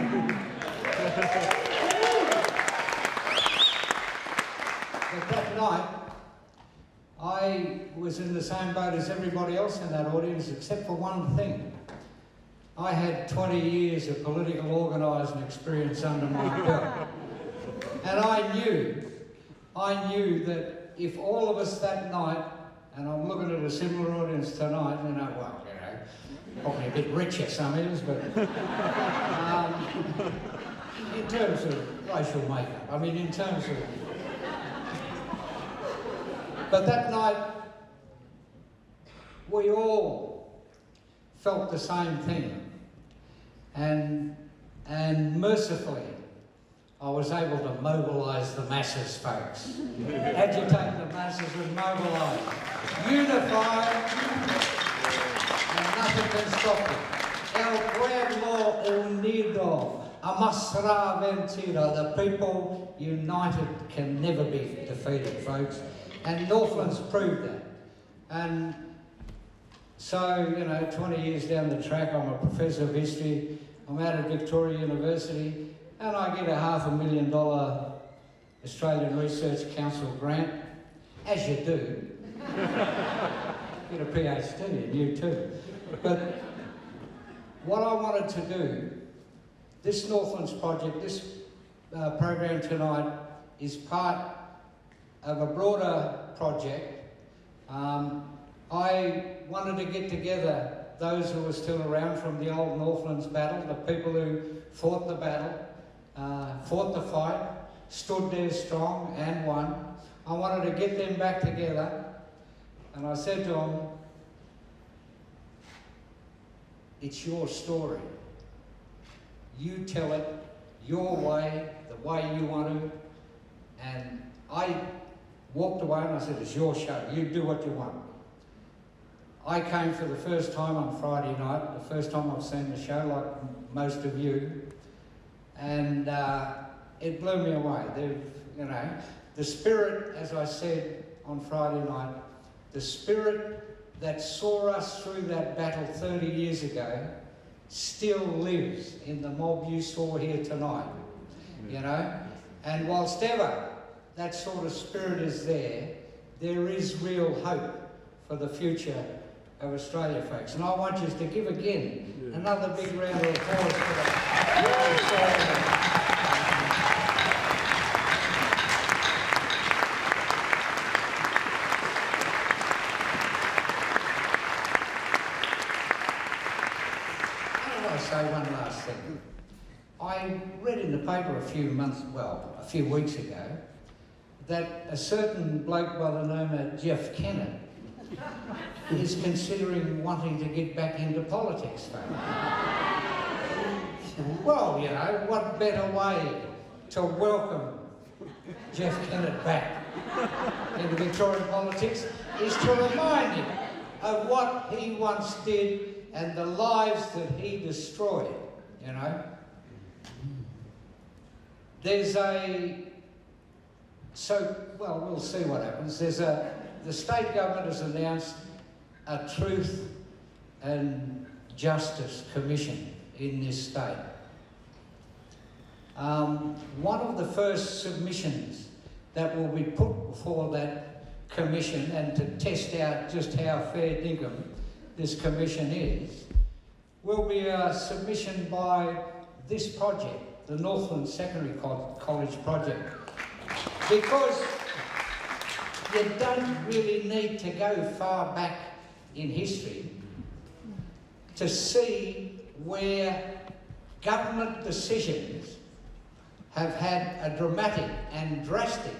But that night, I was in the same boat as everybody else in that audience, except for one thing. I had 20 years of political organising experience under my belt. And I knew that if all of us that night, and I'm looking at a similar audience tonight, probably a bit richer some is, but in terms of racial makeup, in terms of... But that night, we all felt the same thing. And mercifully, I was able to mobilise the masses, folks. Agitate the masses and mobilise. Unify, and nothing can stop it. El pueblo unido, amasra vencida. The people united can never be defeated, folks. And Northlands proved that. And so, 20 years down the track, I'm a professor of history. I'm out at Victoria University, and I get a $500,000 Australian Research Council grant, as you do. Get a PhD, and you too. But what I wanted to do, this Northlands project, this program tonight, is part of a broader project. I wanted to get together those who were still around from the old Northlands battle, the people who fought the battle, fought the fight, stood there strong and won. I wanted to get them back together, and I said to them, it's your story. You tell it your way, the way you want to. And I walked away and I said, it's your show, you do what you want. I came for the first time on Friday night, the first time I've seen the show, like most of you, and it blew me away. The spirit, as I said on Friday night, the spirit that saw us through that battle 30 years ago still lives in the mob you saw here tonight, And whilst ever that sort of spirit is there is real hope for the future of Australia, folks. And I want you to give again another big round of applause for that. Say one last thing. I read in the paper a few weeks ago, that a certain bloke by the name of Jeff Kennett is considering wanting to get back into politics. Well, what better way to welcome Jeff Kennett back into Victorian politics is to remind him of what he once did and the lives that he destroyed, we'll see what happens. The state government has announced a Truth and Justice Commission in this state. One of the first submissions that will be put before that commission, and to test out just how fair dinkum this commission is, will be a submission by this project, the Northland Secondary College project. Because you don't really need to go far back in history to see where government decisions have had a dramatic and drastic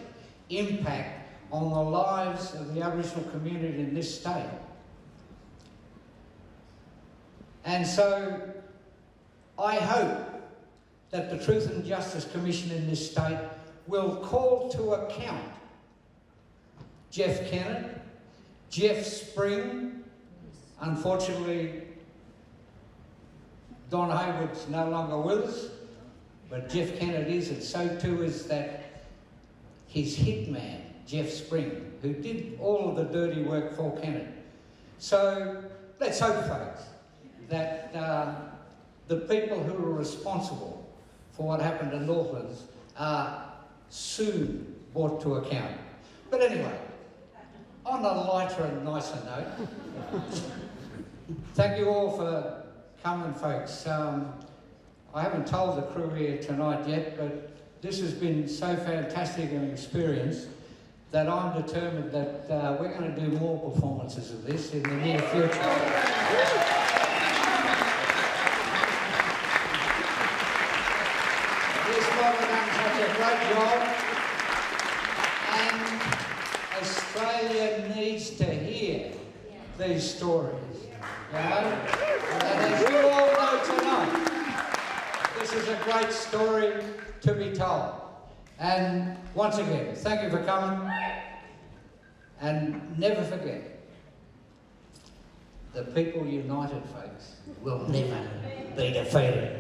impact on the lives of the Aboriginal community in this state. And so I hope that the Truth and Justice Commission in this state will call to account Jeff Kennett, Jeff Spring. Unfortunately, Don Hayward's no longer with us, but Jeff Kennett is, and so too is that his hitman, Jeff Spring, who did all of the dirty work for Kennett. So let's hope, folks, that the people who are responsible for what happened in Northlands are soon brought to account. But anyway, on a lighter and nicer note, thank you all for coming, folks. I haven't told the crew here tonight yet, but this has been so fantastic an experience that I'm determined that we're going to do more performances of this in the near future. This mob have done such a great job, and Australia needs to hear these stories, you know? And as you all know tonight, this is a great story to be told. And once again, thank you for coming, and never forget, the people united, folks, will never be defeated.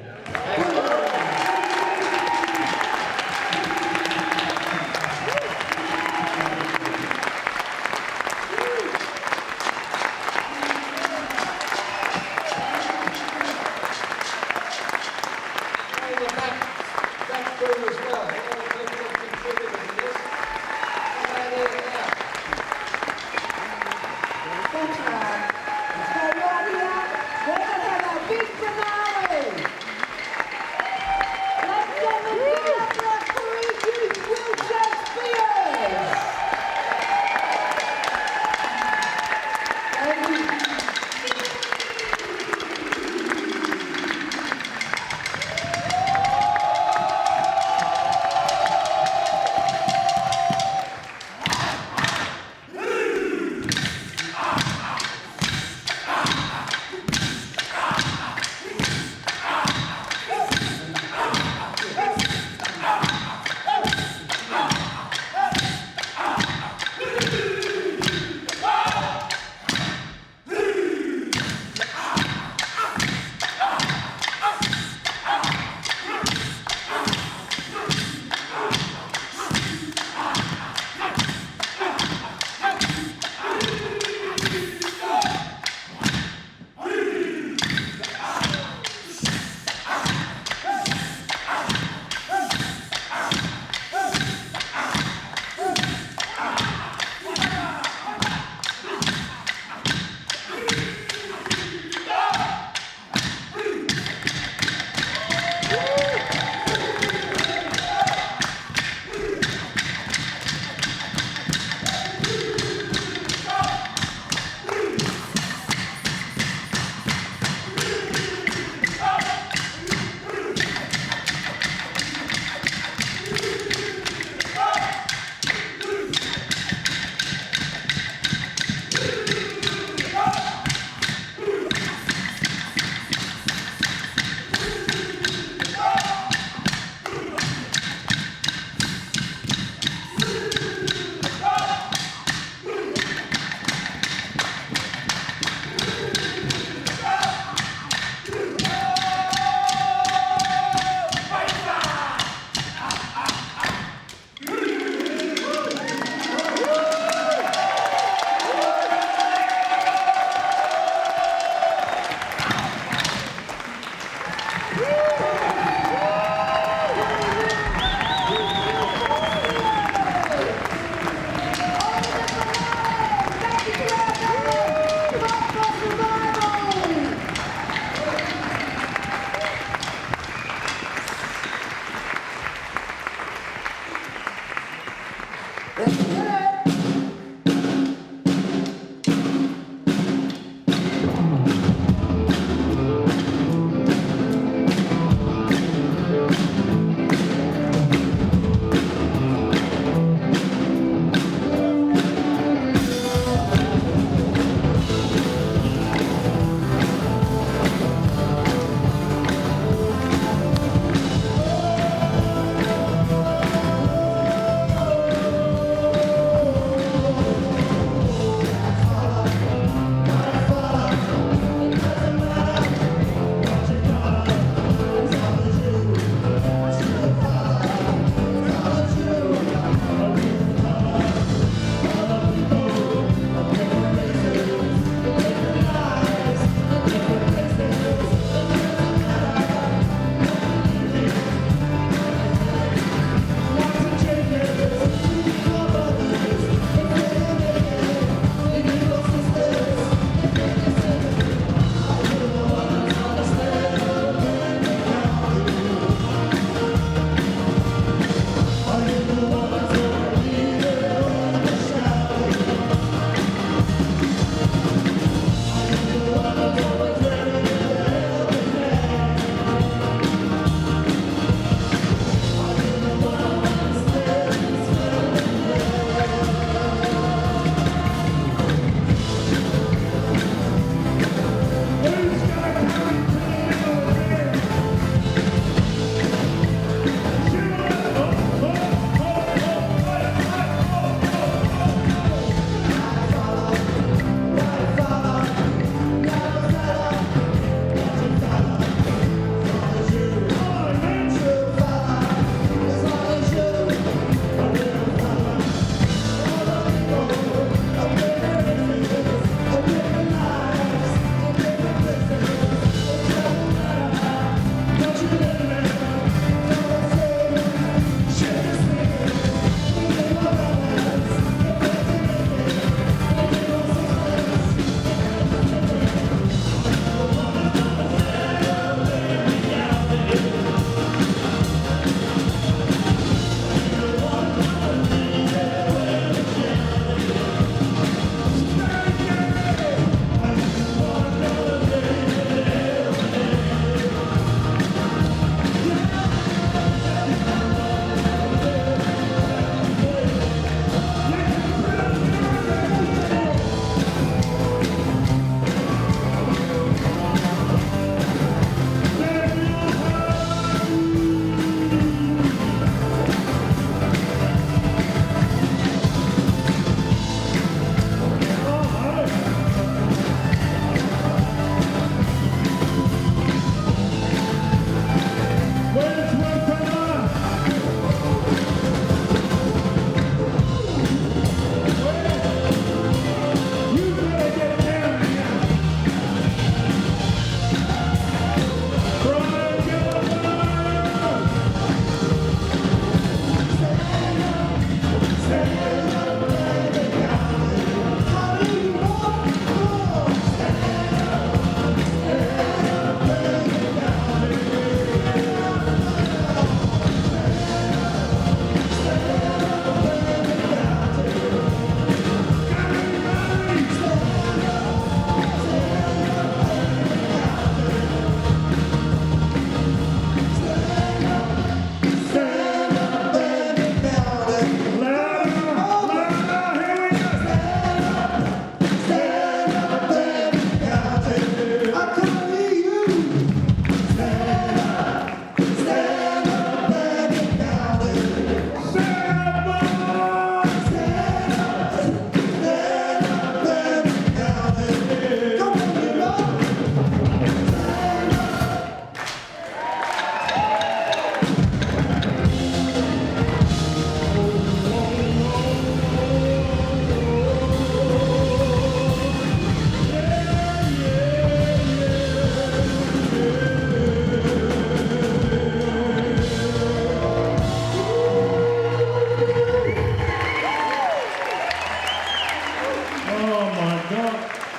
God.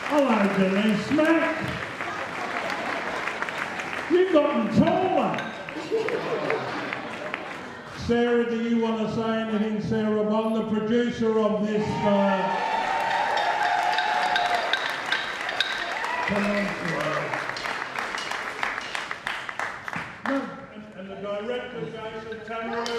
Hello, Deniece, mate. You've gotten taller. Sarah, do you want to say anything, Sarah? I'm the producer of this. Come on, Sarah. No, and the director, Jason Tamiru.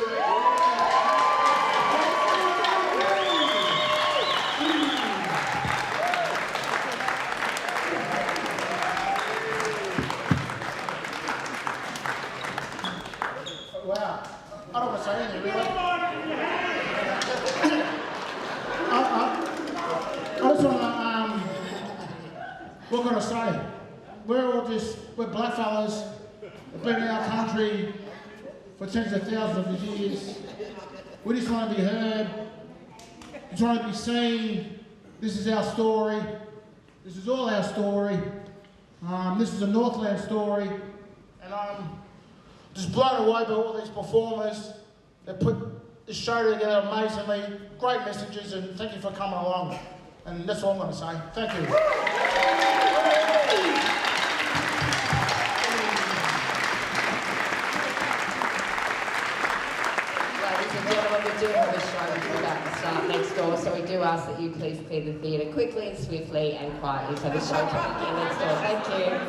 Wow. I don't want to say anything, really. I just want to, what can I say? We're black fellas, we've been in our country for tens of thousands of years. We just want to be heard, we just want to be seen. This is our story. This is all our story. This is a Northland story, and I'm just blown away by all these performers that put this show together amazingly. Great messages, and thank you for coming along. And that's all I'm going to say. Thank you. Ladies and gentlemen, we do have a show which is about to start next door, so we do ask that you please clear the theatre quickly and swiftly and quietly so the show can begin next door. Thank you.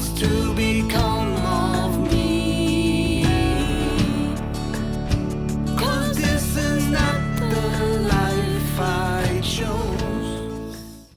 wants to become